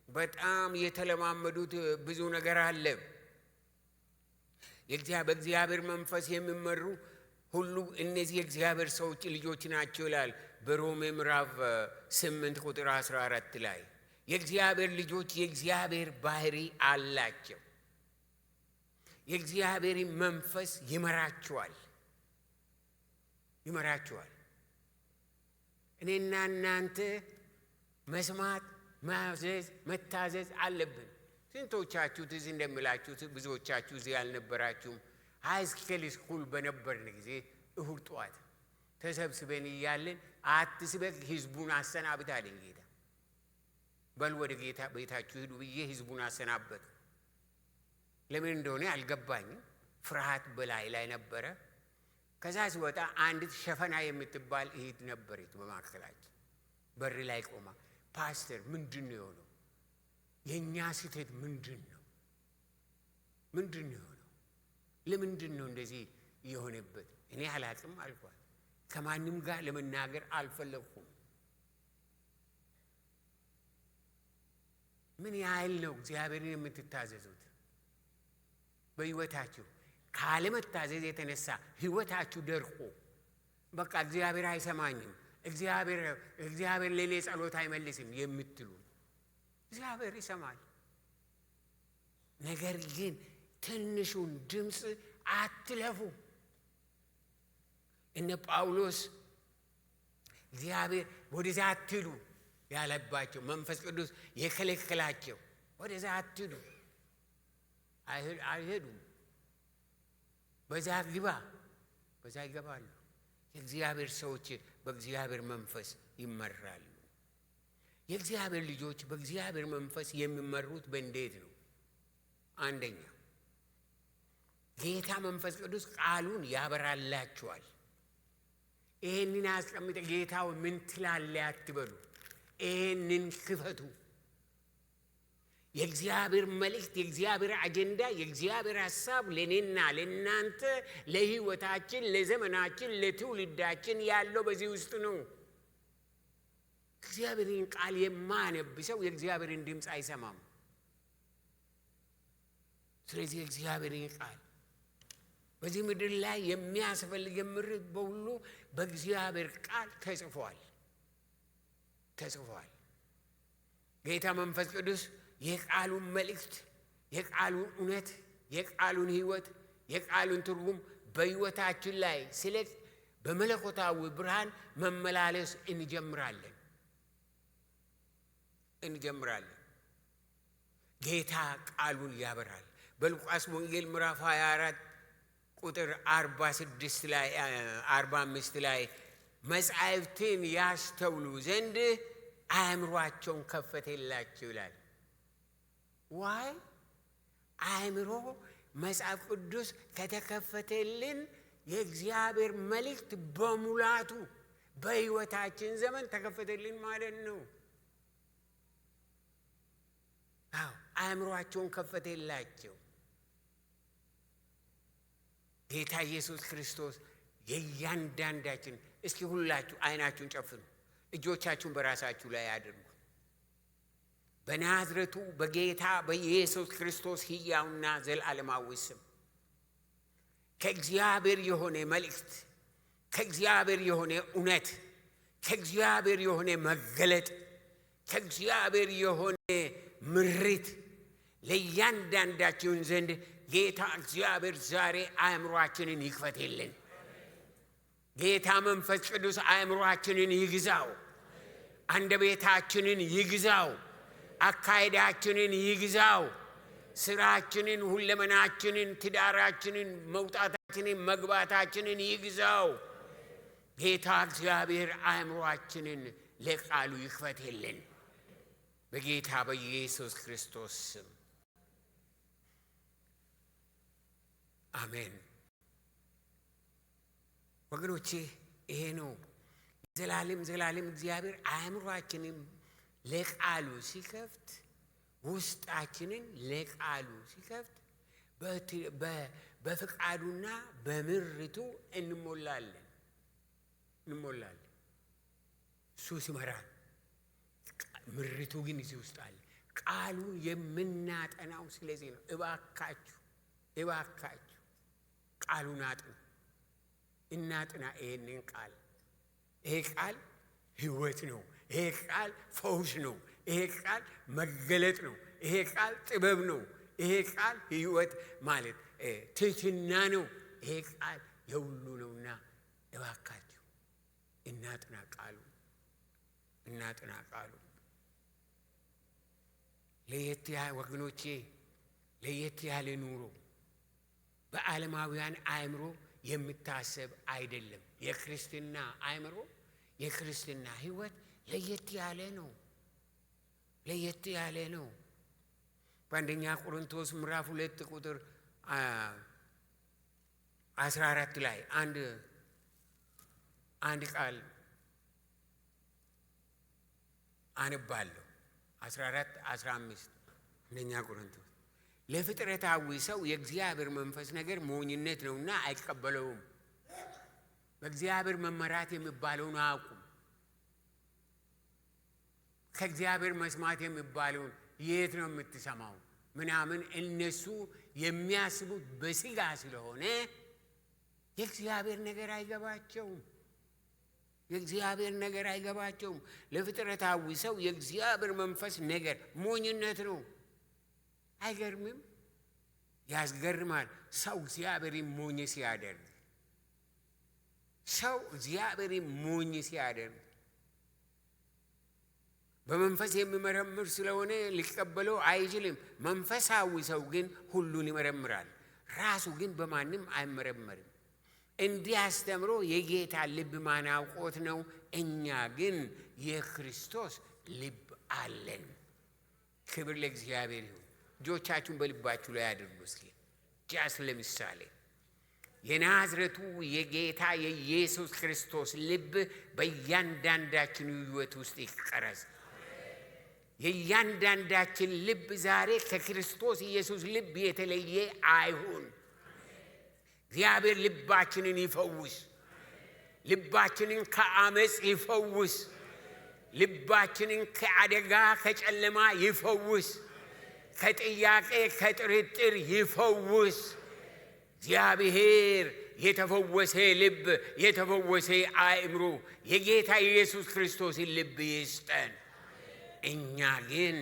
S1: በጣም የተለማመዱት ብዙ ነገር አለ። በእግዚአብሔር መንፈስ የሚመሩ ሁሉ እነዚህ የእግዚአብሔር ሰዎች ልጆች ናቸው ይላል በሮሜ ምዕራፍ 8 ቁጥር 14 ላይ። የእግዚአብሔር ልጆች የእግዚአብሔር ባህሪ አላቸው። የእግዚአብሔር መንፈስ ይመራችኋል። እኔና እናንተ መስማት፣ ማዘዝ፣ መታዘዝ አለብን። ስንቶቻችሁ ትዝ እንደምላችሁ ብዙዎቻችሁ እዚህ ያልነበራችሁም ሃይስኩል ስኩል በነበርን ጊዜ እሁድ ጠዋት ተሰብስበን እያለን አትስበክ ህዝቡን አሰናብት አለኝ ጌታ። በል ወደ ጌታ ቤታችሁ ሂዱ ብዬ ህዝቡን አሰናበቱ። ለምን እንደሆነ አልገባኝም። ፍርሃት በላይ ላይ ነበረ። ከዛ ሲወጣ አንዲት ሸፈና የምትባል እህት ነበረች በማከላችን በር ላይ ቆማ፣ ፓስተር ምንድን ነው የሆነው? የእኛ ስህተት ምንድን ነው የሆነው? ለምንድን ነው እንደዚህ የሆነበት? እኔ አላቅም አልኳት። ከማንም ጋር ለመናገር አልፈለኩም። ምን ያህል ነው እግዚአብሔርን የምትታዘዙት? በህይወታችሁ ካለመታዘዝ የተነሳ ህይወታችሁ ደርቆ በቃ እግዚአብሔር አይሰማኝም፣ እግዚአብሔር ለኔ ጸሎት አይመልስም የምትሉ፣ እግዚአብሔር ይሰማል። ነገር ግን ትንሹን ድምፅ አትለፉ። እነ ጳውሎስ እግዚአብሔር ወደዛ አትሉ ያለባቸው፣ መንፈስ ቅዱስ የከለከላቸው ወደዛ አትሉ፣ አይሄዱም። በዛ ግባ፣ በዛ ይገባሉ። የእግዚአብሔር ሰዎች በእግዚአብሔር መንፈስ ይመራሉ። የእግዚአብሔር ልጆች በእግዚአብሔር መንፈስ የሚመሩት በእንዴት ነው? አንደኛ ጌታ መንፈስ ቅዱስ ቃሉን ያበራላችኋል። ይሄንን አስቀምጠ ጌታው ምን ትላለህ አትበሉ፣ ይሄንን ክፈቱ። የእግዚአብሔር መልእክት፣ የእግዚአብሔር አጀንዳ፣ የእግዚአብሔር ሐሳብ ለኔና ለእናንተ ለህይወታችን፣ ለዘመናችን፣ ለትውልዳችን ያለው በዚህ ውስጥ ነው። እግዚአብሔርን ቃል የማያነብ ሰው የእግዚአብሔርን ድምፅ አይሰማም። ስለዚህ የእግዚአብሔርን ቃል በዚህ ምድር ላይ የሚያስፈልግ ምርት በሁሉ በእግዚአብሔር ቃል ተጽፏል። ጌታ መንፈስ ቅዱስ የቃሉን መልእክት፣ የቃሉን እውነት፣ የቃሉን ህይወት፣ የቃሉን ትርጉም በህይወታችን ላይ ሲለቅ በመለኮታዊ ብርሃን መመላለስ እንጀምራለን። ጌታ ቃሉን ያበራል። በሉቃስ ወንጌል ምዕራፍ 24 ቁጥር 46 ላይ 45 ላይ መጻሕፍትን ያስተውሉ ዘንድ አእምሯቸውን ከፈተላቸው ይላል። ዋይ አእምሮ መጽሐፍ ቅዱስ ከተከፈተልን የእግዚአብሔር መልእክት በሙላቱ በህይወታችን ዘመን ተከፈተልን ማለት ነው። አእምሯቸውን ከፈተላቸው። ጌታ ኢየሱስ ክርስቶስ የእያንዳንዳችን፣ እስኪ ሁላችሁ አይናችሁን ጨፍኑ፣ እጆቻችሁን በራሳችሁ ላይ አድርጉ። በናዝሬቱ በጌታ በኢየሱስ ክርስቶስ ሕያውና ዘላለማዊ ስም ከእግዚአብሔር የሆነ መልእክት፣ ከእግዚአብሔር የሆነ እውነት፣ ከእግዚአብሔር የሆነ መገለጥ፣ ከእግዚአብሔር የሆነ ምሪት ለእያንዳንዳችን ዘንድ ጌታ እግዚአብሔር ዛሬ አእምሯችንን ይክፈትልን። ጌታ መንፈስ ቅዱስ አእምሯችንን ይግዛው፣ አንደበታችንን ይግዛው፣ አካሄዳችንን ይግዛው፣ ስራችንን፣ ሁለመናችንን፣ ትዳራችንን፣ መውጣታችንን፣ መግባታችንን ይግዛው። ጌታ እግዚአብሔር አእምሯችንን ለቃሉ ይክፈትልን በጌታ በኢየሱስ ክርስቶስ ስም አሜን። ወገኖቼ ይሄ ነው ዘላለም እግዚአብሔር አእምሯችንን ለቃሉ ሲከፍት፣ ውስጣችንን ለቃሉ ሲከፍት በፍቃዱና በምርቱ እንሞላለን። እሱ ሲመራን፣ ምርቱ ግን እዚህ ውስጥ አለ። ቃሉን የምናጠናው ስለዚህ ነው። እባካችሁ ቃሉን እናጥና። ይሄንን ቃል፣ ይሄ ቃል ህይወት ነው። ይሄ ቃል ፈውስ ነው። ይሄ ቃል መገለጥ ነው። ይሄ ቃል ጥበብ ነው። ይሄ ቃል ህይወት ማለት ትሕትና ነው። ይሄ ቃል የሁሉ ነውና እባካችሁ እናጥና ቃሉ። ወገኖቼ ለየት ያለ ኑሮ በዓለማውያን አእምሮ የሚታሰብ አይደለም። የክርስትና አእምሮ የክርስትና ሕይወት ለየት ያለ ነው። በአንደኛ ቆሮንቶስ ምዕራፍ 2 ቁጥር 14 ላይ አንድ ቃል አነባለሁ። 14-15 አንደኛ ቆሮንቶስ ለፍጥረታዊ ሰው የእግዚአብሔር መንፈስ ነገር ሞኝነት ነውና አይቀበለውም። በእግዚአብሔር መመራት የሚባለውን አያውቁም። ከእግዚአብሔር መስማት የሚባለውን የት ነው የምትሰማው ምናምን እነሱ የሚያስቡት በስጋ ስለሆነ የእግዚአብሔር ነገር አይገባቸውም። ለፍጥረታዊ ሰው የእግዚአብሔር መንፈስ ነገር ሞኝነት ነው። አይገርምም? ያስገርማል። ሰው እግዚአብሔርን ሞኝ ሲያደርግ በመንፈስ የሚመረምር ስለሆነ ሊቀበለው አይችልም። መንፈሳዊ ሰው ግን ሁሉን ይመረምራል፣ ራሱ ግን በማንም አይመረመርም። እንዲያስተምሮ የጌታ ልብ ማን አውቆት ነው? እኛ ግን የክርስቶስ ልብ አለን። ክብር ለእግዚአብሔር ይሁን። እጆቻችሁን በልባችሁ ላይ አድርጉ እስኪ። ጃስ ለምሳሌ የናዝረቱ የጌታ የኢየሱስ ክርስቶስ ልብ በእያንዳንዳችን ሕይወት ውስጥ ይቀረጽ። የእያንዳንዳችን ልብ ዛሬ ከክርስቶስ ኢየሱስ ልብ የተለየ አይሁን። እግዚአብሔር ልባችንን ይፈውስ። ልባችንን ከአመፅ ይፈውስ። ልባችንን ከአደጋ ከጨለማ ይፈውስ። ከጥያቄ ከጥርጥር ይፈውስ። እግዚአብሔር የተፈወሰ ልብ የተፈወሰ አእምሮ የጌታ ኢየሱስ ክርስቶስን ልብ ይስጠን። እኛ ግን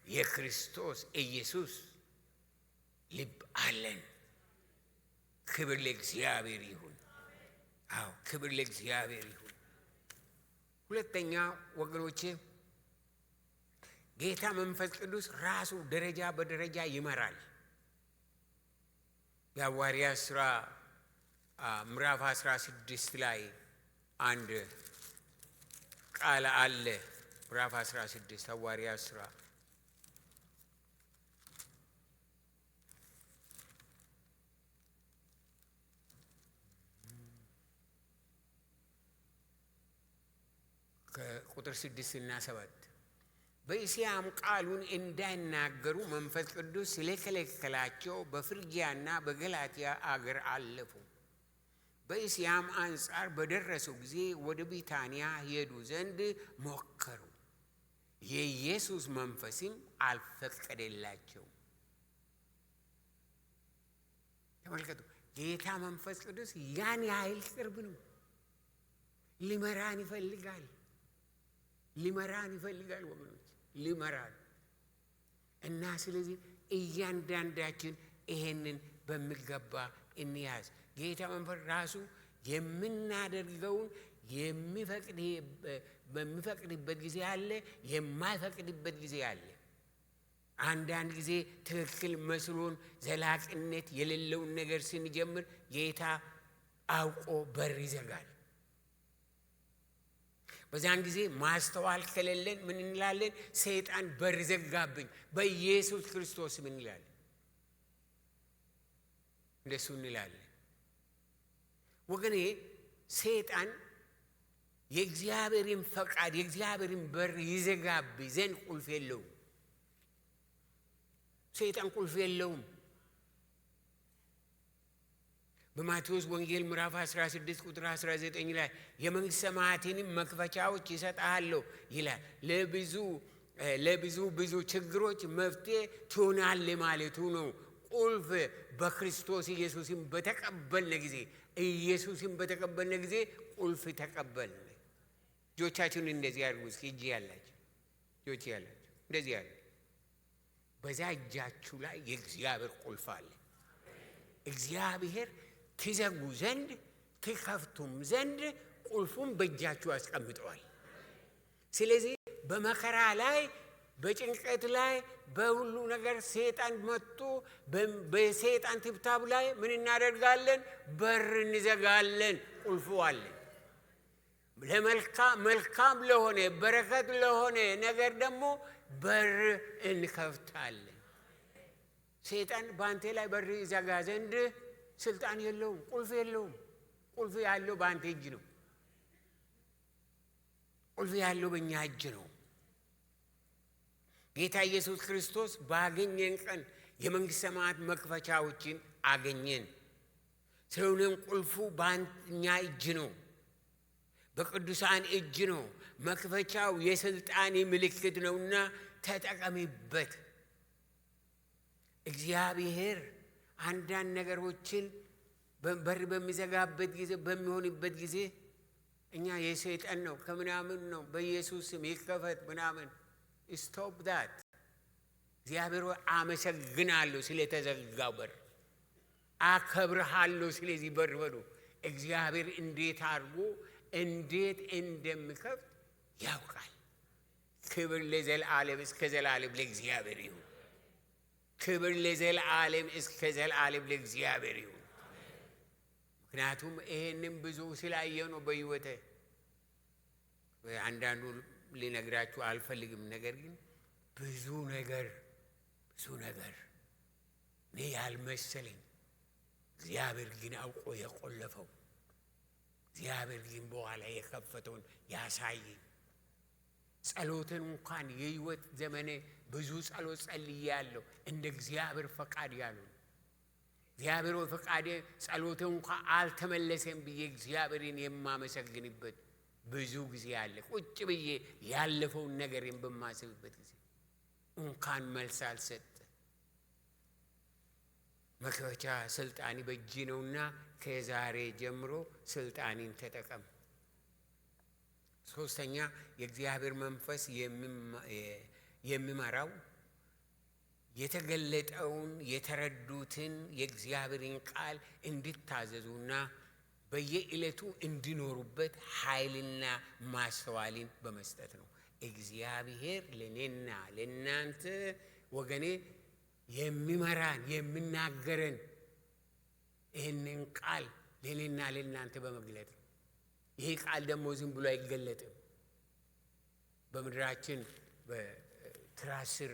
S1: የክርስቶስ ኢየሱስ ልብ አለን። ክብር ለእግዚአብሔር ይሁን። ክብር ለእግዚአብሔር ይሁን። ሁለተኛ ወገኖቼ ጌታ መንፈስ ቅዱስ ራሱ ደረጃ በደረጃ ይመራል። የሐዋርያት ሥራ ምዕራፍ 16 ላይ አንድ ቃል አለ። ምዕራፍ 16 ሐዋርያት ሥራ ከቁጥር 6 እና 7 በእስያም ቃሉን እንዳይናገሩ መንፈስ ቅዱስ ስለከለከላቸው በፍርግያና በገላትያ አገር አለፉ። በእስያም አንጻር በደረሱ ጊዜ ወደ ቢታንያ ሄዱ ዘንድ ሞከሩ። የኢየሱስ መንፈስም አልፈቀደላቸው። ተመልከቱ፣ ጌታ መንፈስ ቅዱስ ያን ያህል ቅርብ ነው። ሊመራን ይፈልጋል ወገኖች፣ ሊመራን እና ስለዚህ እያንዳንዳችን ይሄንን በሚገባ እንያዝ። ጌታ መንፈስ ራሱ የምናደርገውን በሚፈቅድበት ጊዜ አለ፣ የማይፈቅድበት ጊዜ አለ። አንዳንድ ጊዜ ትክክል መስሎን ዘላቂነት የሌለውን ነገር ስንጀምር ጌታ አውቆ በር ይዘጋል። በዛን ጊዜ ማስተዋል ከሌለን ምን እንላለን? ሰይጣን በር ዘጋብኝ፣ በኢየሱስ ክርስቶስ ምን እንላለን? እንደሱ እንላለን። ወገኔ ሰይጣን የእግዚአብሔርን ፈቃድ የእግዚአብሔርን በር ይዘጋብኝ ዘንድ ቁልፍ የለውም። ሰይጣን ቁልፍ የለውም። በማቴዎስ ወንጌል ምዕራፍ 16 ቁጥር 19 ላይ የመንግሥተ ሰማያትንም መክፈቻዎች ይሰጥሃለሁ ይላል። ለብዙ ችግሮች መፍትሄ ትሆናለህ ማለቱ ነው። ቁልፍ በክርስቶስ ኢየሱስን በተቀበልን ጊዜ ቁልፍ ተቀበልን። እጆቻችሁን እንደዚህ አድርጉ እስኪ። እጅ ያላችሁ እንደዚህ ያለ በዛ እጃችሁ ላይ የእግዚአብሔር ቁልፍ አለ። እግዚአብሔር ትዘጉ ዘንድ ትከፍቱም ዘንድ ቁልፉን በእጃችሁ አስቀምጠዋል። ስለዚህ በመከራ ላይ በጭንቀት ላይ በሁሉ ነገር ሰይጣን መጥቶ በሰይጣን ትብታብ ላይ ምን እናደርጋለን? በር እንዘጋለን። ቁልፉ አለ። መልካም ለሆነ በረከት ለሆነ ነገር ደግሞ በር እንከፍታለን። ሰይጣን በአንተ ላይ በር ይዘጋ ዘንድ ስልጣን የለውም፣ ቁልፍ የለውም። ቁልፍ ያለው በአንተ እጅ ነው። ቁልፍ ያለው በእኛ እጅ ነው። ጌታ ኢየሱስ ክርስቶስ ባገኘን ቀን የመንግሥተ ሰማያት መክፈቻዎችን አገኘን። ስለሆነም ቁልፉ በእኛ እጅ ነው፣ በቅዱሳን እጅ ነው። መክፈቻው የስልጣኔ ምልክት ነውና ተጠቀሚበት። እግዚአብሔር አንዳንድ ነገሮችን በር በሚዘጋበት ጊዜ በሚሆንበት ጊዜ እኛ የሰይጣን ነው ከምናምን ነው በኢየሱስ ስም ይከፈት ምናምን ስቶፕ ዳት። እግዚአብሔር አመሰግናለሁ ስለተዘጋው በር፣ አከብርሃለሁ ስለዚህ በር በሉ። እግዚአብሔር እንዴት አድርጎ እንዴት እንደሚከፍት ያውቃል። ክብር ለዘላለም እስከ ዘላለም ለእግዚአብሔር ይሁን። ክብር ለዘላለም እስከ ዘላለም ለእግዚአብሔር ይሁን። ምክንያቱም ይሄንን ብዙ ስላየው ነው በሕይወቴ። አንዳንዱ ሊነግራችሁ አልፈልግም። ነገር ግን ብዙ ነገር እኔ ያልመሰለኝ እግዚአብሔር ግን አውቆ የቆለፈው፣ እግዚአብሔር ግን በኋላ የከፈተውን ያሳየኝ። ጸሎትን እንኳን የሕይወት ዘመኔ ብዙ ጸሎት ጸልያለሁ እንደ እግዚአብሔር ፈቃድ ያሉ እግዚአብሔር ፈቃዴ ጸሎቴ እንኳን አልተመለሰም ብዬ እግዚአብሔርን የማመሰግንበት ብዙ ጊዜ አለ። ቁጭ ብዬ ያለፈውን ነገርን በማስብበት ጊዜ እንኳን መልስ አልሰጠ። መክፈቻ ስልጣኔ በእጅ ነውና ከዛሬ ጀምሮ ስልጣኔን ተጠቀም። ሶስተኛ የእግዚአብሔር መንፈስ የሚመራው የተገለጠውን የተረዱትን የእግዚአብሔርን ቃል እንዲታዘዙና በየዕለቱ እንዲኖሩበት ኃይልና ማስተዋልን በመስጠት ነው። እግዚአብሔር ለኔና ለናንተ ወገኔ የሚመራን የሚናገረን ይህንን ቃል ለኔና ለናንተ በመግለጥ ነው። ይሄ ቃል ደግሞ ዝም ብሎ አይገለጥም። በምድራችን በትራስ ስር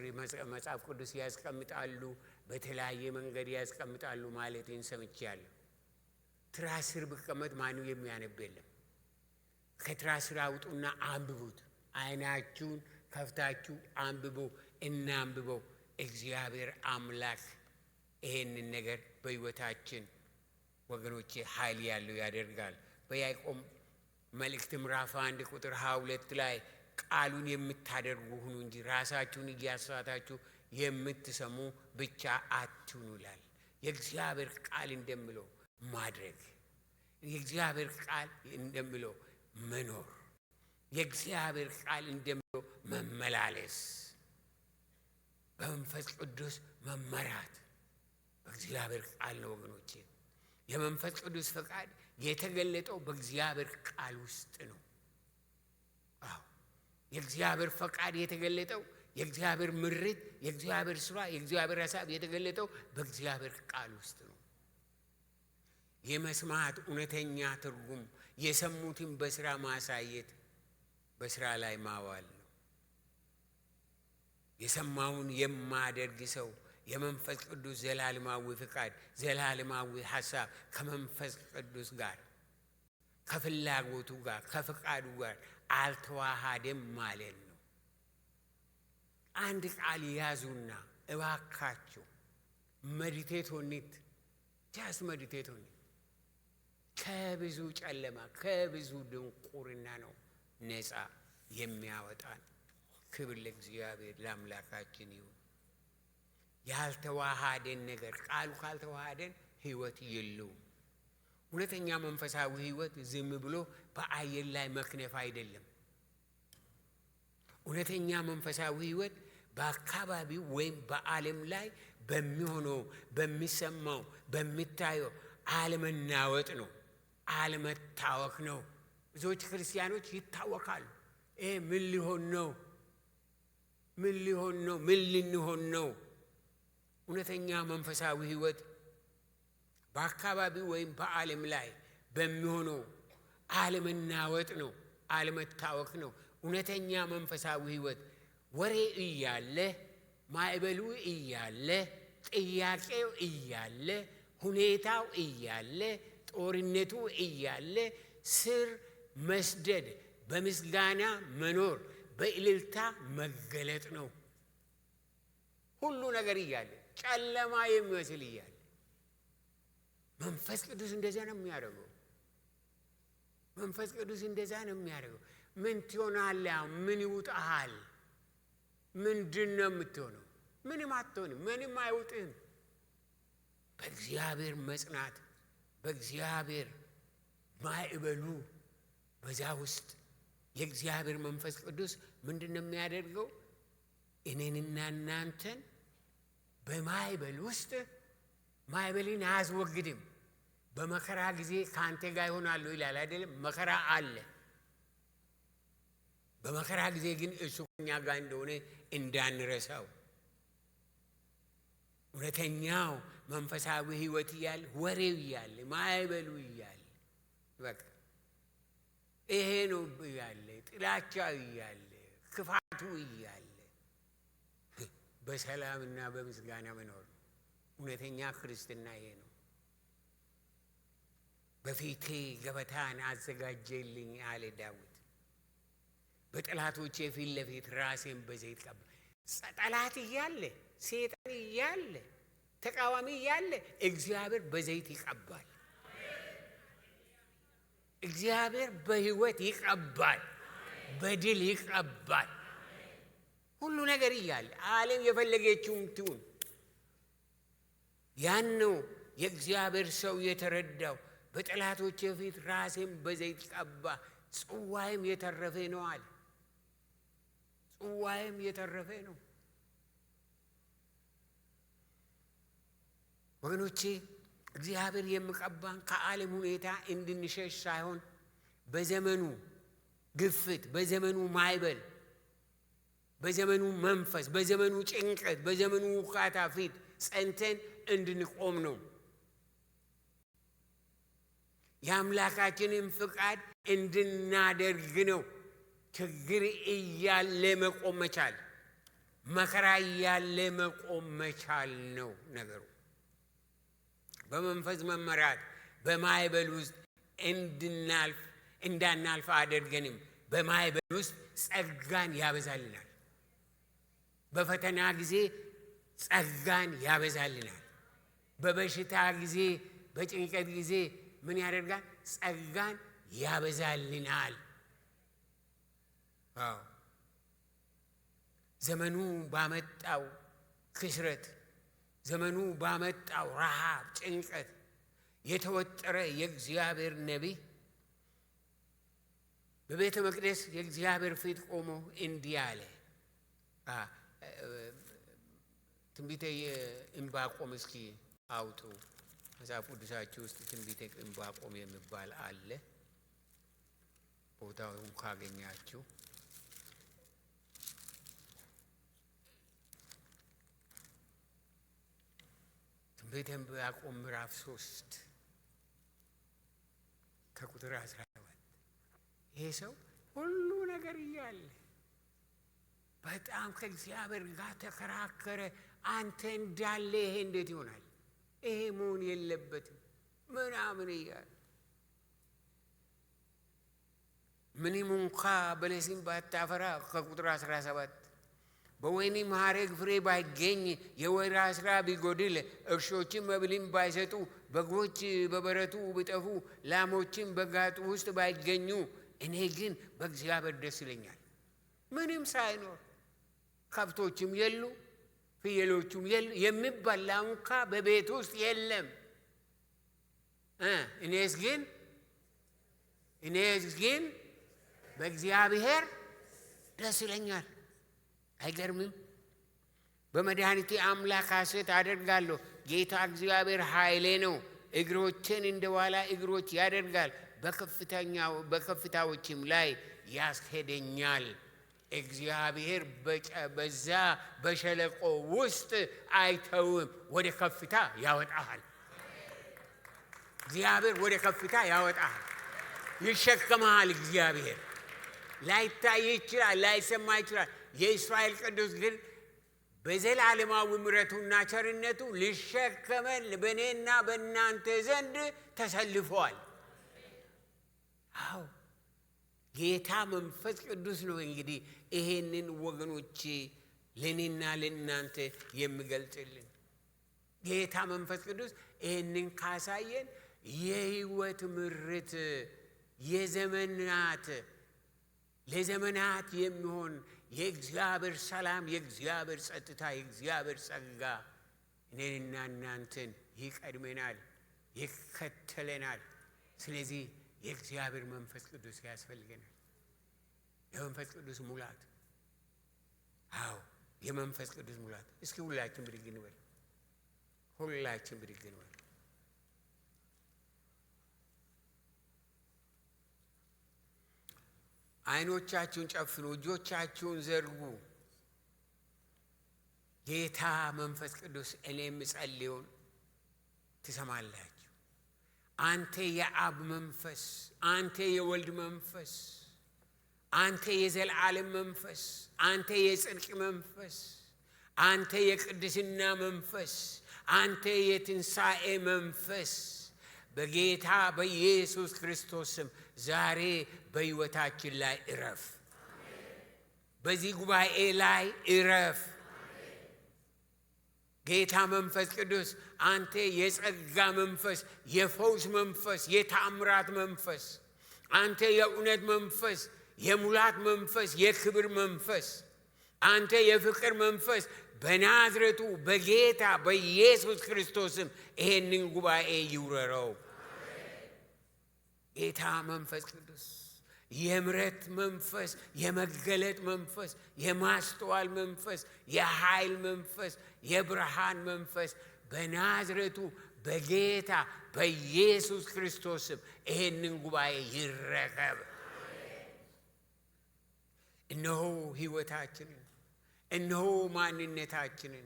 S1: መጽሐፍ ቅዱስ ያስቀምጣሉ፣ በተለያየ መንገድ ያስቀምጣሉ ማለቴን ሰምቻለሁ። ትራስ ስር ብቀመጥ ማንም የሚያነብ የለም። ከትራስ ስር አውጡና አንብቡት። አይናችሁን ከፍታችሁ አንብቡ፣ እናንብበው። እግዚአብሔር አምላክ ይሄንን ነገር በሕይወታችን ወገኖቼ ኃይል ያለው ያደርጋል። በያዕቆብ መልእክት ምዕራፍ 1 ቁጥር 22 ላይ ቃሉን የምታደርጉ ሁኑ እንጂ ራሳችሁን እያሳታችሁ የምትሰሙ ብቻ አትሁኑ ይላል። የእግዚአብሔር ቃል እንደሚለው ማድረግ፣ የእግዚአብሔር ቃል እንደሚለው መኖር፣ የእግዚአብሔር ቃል እንደሚለው መመላለስ፣ በመንፈስ ቅዱስ መመራት በእግዚአብሔር ቃል ነው ወገኖቼ። የመንፈስ ቅዱስ ፈቃድ የተገለጠው በእግዚአብሔር ቃል ውስጥ ነው። አዎ የእግዚአብሔር ፈቃድ የተገለጠው፣ የእግዚአብሔር ምሪት፣ የእግዚአብሔር ስራ፣ የእግዚአብሔር ሐሳብ የተገለጠው በእግዚአብሔር ቃል ውስጥ ነው። የመስማት እውነተኛ ትርጉም የሰሙትን በስራ ማሳየት፣ በስራ ላይ ማዋል ነው። የሰማውን የማደርግ ሰው የመንፈስ ቅዱስ ዘላለማዊ ፍቃድ፣ ዘላለማዊ ሐሳብ ከመንፈስ ቅዱስ ጋር ከፍላጎቱ ጋር ከፍቃዱ ጋር አልተዋሃደም ማለት ነው። አንድ ቃል ያዙና እባካችሁ መዲቴት ሆኒት ጃስ መዲቴት ሆኒት ከብዙ ጨለማ ከብዙ ድንቁርና ነው ነፃ የሚያወጣን። ክብር ለእግዚአብሔር ለአምላካችን ይሁን። ያልተዋሃደን ነገር ቃሉ ካልተዋሃደን ህይወት የለውም። እውነተኛ መንፈሳዊ ህይወት ዝም ብሎ በአየር ላይ መክነፍ አይደለም። እውነተኛ መንፈሳዊ ህይወት በአካባቢው ወይም በዓለም ላይ በሚሆነው በሚሰማው በሚታየው አለመናወጥ ነው፣ አለመታወክ ነው። ብዙዎች ክርስቲያኖች ይታወካሉ። ምን ሊሆን ነው? ምን ሊሆን ነው? ምን ልንሆን ነው? እውነተኛ መንፈሳዊ ሕይወት በአካባቢው ወይም በዓለም ላይ በሚሆነው አለመናወጥ ነው፣ አለመታወክ ነው። እውነተኛ መንፈሳዊ ሕይወት ወሬ እያለ፣ ማዕበሉ እያለ፣ ጥያቄው እያለ፣ ሁኔታው እያለ፣ ጦርነቱ እያለ ስር መስደድ፣ በምስጋና መኖር፣ በእልልታ መገለጥ ነው። ሁሉ ነገር እያለ፣ ጨለማ የሚመስል እያለ መንፈስ ቅዱስ እንደዛ ነው የሚያደርገው። መንፈስ ቅዱስ እንደዛ ነው የሚያደርገው። ምን ትሆናለህ? ምን ይውጣሃል? ምንድን ነው የምትሆነው? ምንም አትሆንም። ምንም አይውጥህም። በእግዚአብሔር መጽናት፣ በእግዚአብሔር ማዕበሉ፣ በዛ ውስጥ የእግዚአብሔር መንፈስ ቅዱስ ምንድን ነው የሚያደርገው? እኔንና እናንተን በማዕበል ውስጥ ማዕበልን አያስወግድም። በመከራ ጊዜ ከአንተ ጋር ይሆናለሁ ይላል አይደለም? መከራ አለ። በመከራ ጊዜ ግን እሱ ከእኛ ጋር እንደሆነ እንዳንረሳው። እውነተኛው መንፈሳዊ ሕይወት እያለ፣ ወሬው እያለ፣ ማዕበሉ እያለ፣ በቃ ይሄ ነው እያለ፣ ጥላቻው እያለ፣ ክፋቱ እያለ በሰላምና በምስጋና መኖር ነው። እውነተኛ ክርስትና ይሄ ነው። በፊቴ ገበታን አዘጋጀልኝ አለ ዳዊት። በጠላቶቼ ፊት ለፊት ራሴን በዘይት ቀባ። ጠላት እያለ፣ ሰይጣን እያለ፣ ተቃዋሚ እያለ እግዚአብሔር በዘይት ይቀባል። እግዚአብሔር በሕይወት ይቀባል፣ በድል ይቀባል። ሁሉ ነገር እያለ ዓለም የፈለገችውም ትሁን። ያን ነው የእግዚአብሔር ሰው የተረዳው። በጠላቶቼ ፊት ራሴን በዘይት ቀባ፣ ጽዋይም የተረፈ ነው አለ። ጽዋይም የተረፈ ነው። ወገኖቼ እግዚአብሔር የሚቀባን ከዓለም ሁኔታ እንድንሸሽ ሳይሆን በዘመኑ ግፍት፣ በዘመኑ ማዕበል፣ በዘመኑ መንፈስ፣ በዘመኑ ጭንቀት፣ በዘመኑ ውካታ ፊት ጸንተን እንድንቆም ነው። የአምላካችንን ፍቃድ እንድናደርግ ነው። ችግር እያለ መቆም መቻል፣ መከራ እያለ መቆም መቻል ነው ነገሩ። በመንፈስ መመራት በማዕበል ውስጥ እንዳናልፍ አደርገንም በማዕበል ውስጥ ጸጋን ያበዛልናል። በፈተና ጊዜ ጸጋን ያበዛልናል። በበሽታ ጊዜ፣ በጭንቀት ጊዜ ምን ያደርጋል? ጸጋን ያበዛልናል። ዘመኑ ባመጣው ክስረት፣ ዘመኑ ባመጣው ረሃብ፣ ጭንቀት የተወጠረ የእግዚአብሔር ነቢይ በቤተ መቅደስ የእግዚአብሔር ፊት ቆሞ እንዲህ አለ። ትንቢተ ዕንባቆም እስኪ አውጡ። መጽሐፍ ቅዱሳችሁ ውስጥ ትንቢተ ዕንባቆም የሚባል አለ። ቦታውን ካገኛችሁ ትንቢተ ዕንባቆም ምዕራፍ 3 ከቁጥር 17 ይሄ ሰው ሁሉ ነገር እያለ በጣም ከእግዚአብሔር ጋር ተከራከረ። አንተ እንዳለ ይሄ እንዴት ይሆናል? ይሄ መሆን የለበትም ምናምን እያለ ምንም እንኳ በለስም ባታፈራ ከቁጥር 17 በወይንም ሐረግ ፍሬ ባይገኝ የወይራ ስራ ቢጎድል እርሾችም መብልን ባይሰጡ በጎች በበረቱ ቢጠፉ ላሞችም በጋጡ ውስጥ ባይገኙ እኔ ግን በእግዚአብሔር ደስ ይለኛል። ምንም ሳይኖር ከብቶችም የሉ ፍየሎቹም የሉ የሚበላ እንኳ በቤት ውስጥ የለም። እኔስ ግን በእግዚአብሔር ደስ ይለኛል። አይገርምም? በመድኃኒቴ አምላክ ሐሴት አደርጋለሁ። ጌታ እግዚአብሔር ኃይሌ ነው። እግሮቼን እንደ ዋላ እግሮች ያደርጋል፣ በከፍታዎችም ላይ ያስሄደኛል። እግዚአብሔር በዛ በሸለቆ ውስጥ አይተውም፣ ወደ ከፍታ ያወጣሃል። እግዚአብሔር ወደ ከፍታ ያወጣሃል፣ ይሸከመሃል። እግዚአብሔር ላይታይ ይችላል፣ ላይሰማ ይችላል። የእስራኤል ቅዱስ ግን በዘላለማዊ ምሕረቱና ቸርነቱ ሊሸከመን በእኔና በእናንተ ዘንድ ተሰልፏል። አዎ ጌታ መንፈስ ቅዱስ ነው እንግዲህ ይሄንን ወገኖቼ ለእኔና ለእናንተ የሚገልጽልን። ጌታ መንፈስ ቅዱስ ይሄንን ካሳየን የሕይወት ምርት ለዘመናት የሚሆን የእግዚአብሔር ሰላም፣ የእግዚአብሔር ጸጥታ፣ የእግዚአብሔር ጸጋ እኔንና እናንተን ይቀድመናል፣ ይከተለናል። ስለዚህ የእግዚአብሔር መንፈስ ቅዱስ ያስፈልገናል። የመንፈስ ቅዱስ ሙላት። አዎ የመንፈስ ቅዱስ ሙላት። እስኪ ሁላችን ብድግ እንበል። ሁላችን ብድግ እንበል። አይኖቻችሁን ጨፍኑ፣ እጆቻችሁን ዘርጉ። ጌታ መንፈስ ቅዱስ እኔ የምጸልየውን ትሰማላችሁ። አንተ የአብ መንፈስ፣ አንተ የወልድ መንፈስ፣ አንተ የዘላለም መንፈስ፣ አንተ የጽድቅ መንፈስ፣ አንተ የቅድስና መንፈስ፣ አንተ የትንሣኤ መንፈስ በጌታ በኢየሱስ ክርስቶስ ስም ዛሬ በሕይወታችን ላይ እረፍ። በዚህ ጉባኤ ላይ እረፍ። ጌታ መንፈስ ቅዱስ አንተ የጸጋ መንፈስ፣ የፈውስ መንፈስ፣ የተአምራት መንፈስ፣ አንተ የእውነት መንፈስ፣ የሙላት መንፈስ፣ የክብር መንፈስ፣ አንተ የፍቅር መንፈስ በናዝሬቱ በጌታ በኢየሱስ ክርስቶስም ይሄንን ጉባኤ ይውረረው። ጌታ መንፈስ ቅዱስ የምሕረት መንፈስ፣ የመገለጥ መንፈስ፣ የማስተዋል መንፈስ፣ የኃይል መንፈስ፣ የብርሃን መንፈስ በናዝሬቱ በጌታ በኢየሱስ ክርስቶስም ይሄንን ጉባኤ ይረከብ። እነሆ ሕይወታችንን፣ እነሆ ማንነታችንን፣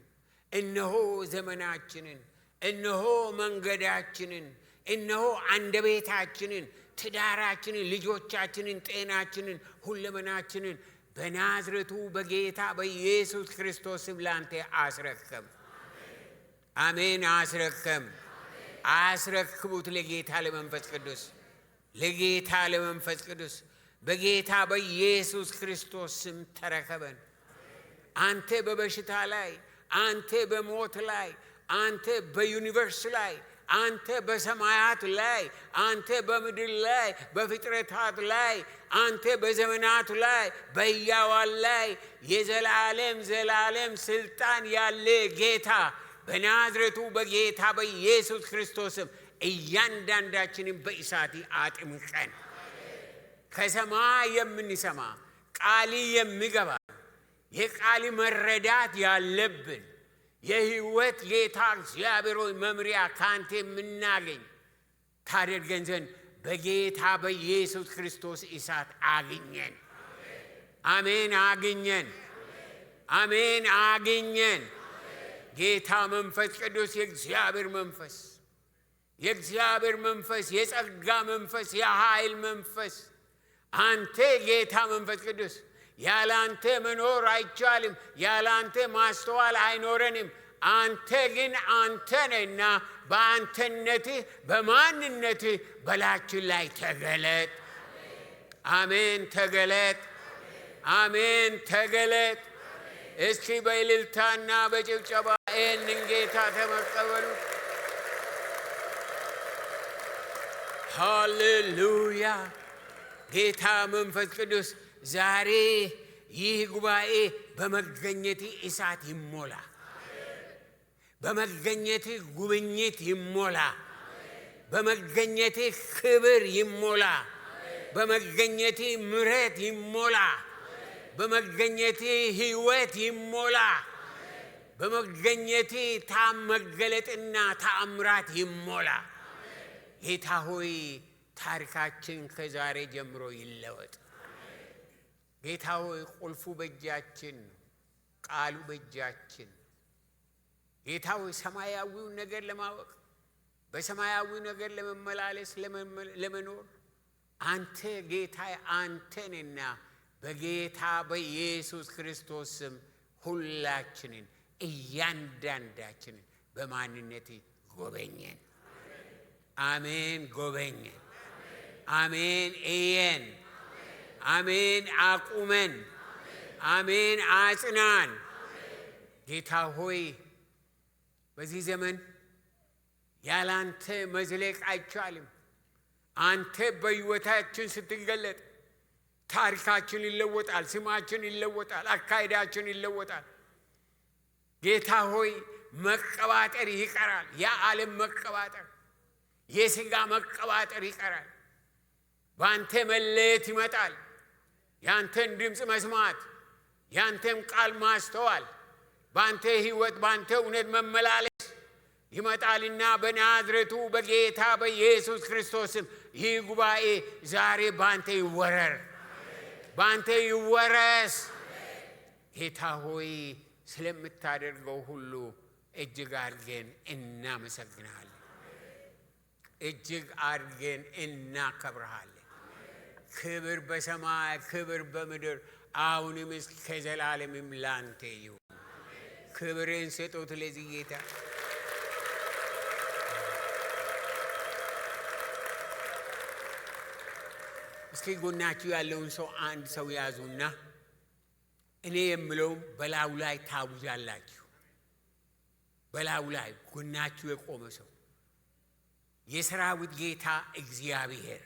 S1: እነሆ ዘመናችንን፣ እነሆ መንገዳችንን፣ እነሆ አንደበታችንን፣ ትዳራችንን፣ ልጆቻችንን፣ ጤናችንን፣ ሁለመናችንን በናዝሬቱ በጌታ በኢየሱስ ክርስቶስም ላንተ አስረከም። አሜን። አስረክቡት ለጌታ ለመንፈስ ቅዱስ፣ ለጌታ ለመንፈስ ቅዱስ በጌታ በኢየሱስ ክርስቶስ ስም ተረከበን። አንተ በበሽታ ላይ፣ አንተ በሞት ላይ፣ አንተ በዩኒቨርስ ላይ፣ አንተ በሰማያት ላይ፣ አንተ በምድር ላይ፣ በፍጥረታት ላይ፣ አንተ በዘመናት ላይ፣ በሕያዋን ላይ ዘላለም ስልጣን ያለ ጌታ በናዝሬቱ በጌታ በኢየሱስ ክርስቶስም እያንዳንዳችንን በእሳት አጥምቀን ከሰማይ የምንሰማ ቃል የሚገባ የቃል መረዳት ያለብን የሕይወት ጌታ እግዚአብሔር ሆይ መምሪያ ካንተ የምናገኝ ታደርገን ዘንድ በጌታ በኢየሱስ ክርስቶስ እሳት አግኘን። አሜን። አግኘን። ጌታ መንፈስ ቅዱስ የእግዚአብሔር መንፈስ፣ የጸጋ መንፈስ፣ የኃይል መንፈስ አንተ ጌታ መንፈስ ቅዱስ ያለ አንተ መኖር አይቻልም። ያለ አንተ ማስተዋል አይኖረንም። አንተ ግን አንተ ነህና በአንተነትህ በማንነትህ በላችን ላይ ተገለጥ። አሜን። ተገለጥ። እስኪ በእልልታና በጭብጨባ ይህንን ጌታ ተመቀበሉ። ሃሌሉያ። ጌታ መንፈስ ቅዱስ ዛሬ ይህ ጉባኤ በመገኘት እሳት ይሞላ፣ በመገኘት ጉብኝት ይሞላ፣ በመገኘት ክብር ይሞላ፣ በመገኘት ምሕረት ይሞላ፣ በመገኘት ሕይወት ይሞላ፣ በመገኘቴ ታመገለጥና ተአምራት ይሞላ። ጌታ ሆይ ታሪካችን ከዛሬ ጀምሮ ይለወጥ። ጌታ ሆይ ቁልፉ በእጃችን፣ ቃሉ በእጃችን። ጌታ ሆይ ሰማያዊውን ነገር ለማወቅ በሰማያዊ ነገር ለመመላለስ ለመኖር አንተ ጌታ አንተንና በጌታ በኢየሱስ ክርስቶስ ስም ሁላችንን እያንዳንዳችንን በማንነት ጎበኘን። አሜን። ጎበኘን። አሜን። እየን። አሜን። አቁመን። አሜን። አጽናን። ጌታ ሆይ በዚህ ዘመን ያላንተ መዝለቅ አይቻልም። አንተ በሕይወታችን ስትገለጥ ታሪካችን ይለወጣል፣ ስማችን ይለወጣል፣ አካሄዳችን ይለወጣል። ጌታ ሆይ መቀባጠር ይቀራል። የዓለም መቀባጠር፣ የሥጋ መቀባጠር ይቀራል። በአንተ መለየት ይመጣል። ያንተን ድምፅ መስማት፣ ያንተን ቃል ማስተዋል፣ በአንተ ሕይወት በአንተ እውነት መመላለስ ይመጣልና በናዝሬቱ በጌታ በኢየሱስ ክርስቶስም ይህ ጉባኤ ዛሬ በአንተ ይወረር፣ በአንተ ይወረስ። ጌታ ሆይ ስለምታደርገው ሁሉ እጅግ አድርገን እናመሰግናለን፣ እጅግ አድርገን እናከብረሃለን። ክብር በሰማይ ክብር በምድር አሁንም እስከ ዘላለምም ላንተ ይሁን። ክብርን ስጡት ለዚህ ጌታ። እስኪ ጎናችሁ ያለውን ሰው አንድ ሰው ያዙና እኔ የምለው በላዩ ላይ ታውጃላችሁ። በላዩ ላይ ጎናችሁ የቆመ ሰው የሰራዊት ጌታ እግዚአብሔር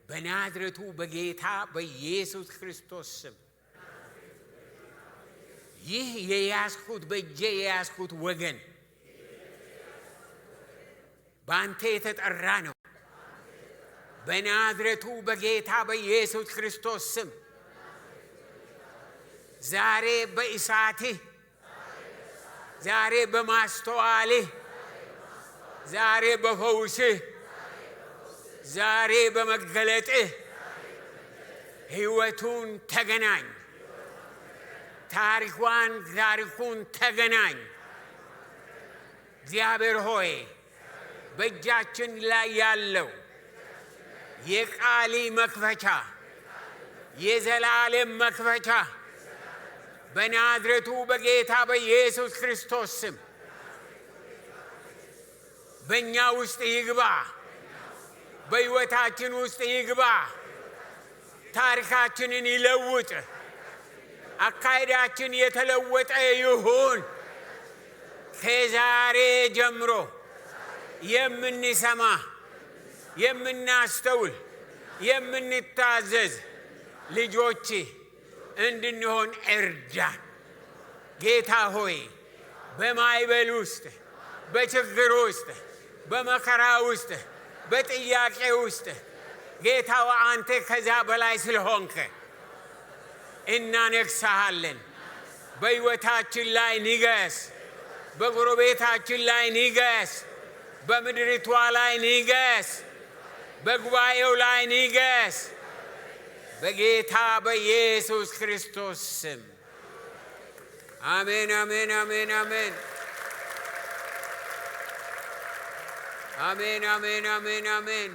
S1: በናዝሬቱ በጌታ በኢየሱስ ክርስቶስ ስም ይህ የያዝኩት በእጄ የያዝኩት ወገን በአንተ የተጠራ ነው። በናዝሬቱ በጌታ በኢየሱስ ክርስቶስ ስም ዛሬ በእሳትህ፣ ዛሬ በማስተዋልህ፣ ዛሬ በፈውስህ፣ ዛሬ በመገለጥህ ሕይወቱን ተገናኝ፣ ታሪኩን ተገናኝ። እግዚአብሔር ሆይ በእጃችን ላይ ያለው የቃሊ መክፈቻ የዘላለም መክፈቻ በናዝሬቱ በጌታ በኢየሱስ ክርስቶስ ስም በእኛ ውስጥ ይግባ፣ በሕይወታችን ውስጥ ይግባ። ታሪካችንን ይለውጥ። አካሄዳችን የተለወጠ ይሁን። ከዛሬ ጀምሮ የምንሰማ የምናስተውል የምንታዘዝ ልጆች እንድንሆን እርዳን። ጌታ ሆይ በማይበል ውስጥ፣ በችግር ውስጥ፣ በመከራ ውስጥ፣ በጥያቄ ውስጥ ጌታው አንተ ከዛ በላይ ስለሆንክ እናነግሣሃለን። በሕይወታችን ላይ ንገስ፣ በጎረቤታችን ላይ ንገስ፣ በምድሪቷ ላይ ንገስ፣ በጉባኤው ላይ ንገስ። በጌታ በኢየሱስ ክርስቶስ ስም አሜን፣ አሜን፣ አሜን፣ አሜን፣ አሜን፣ አሜን፣ አሜን፣ አሜን።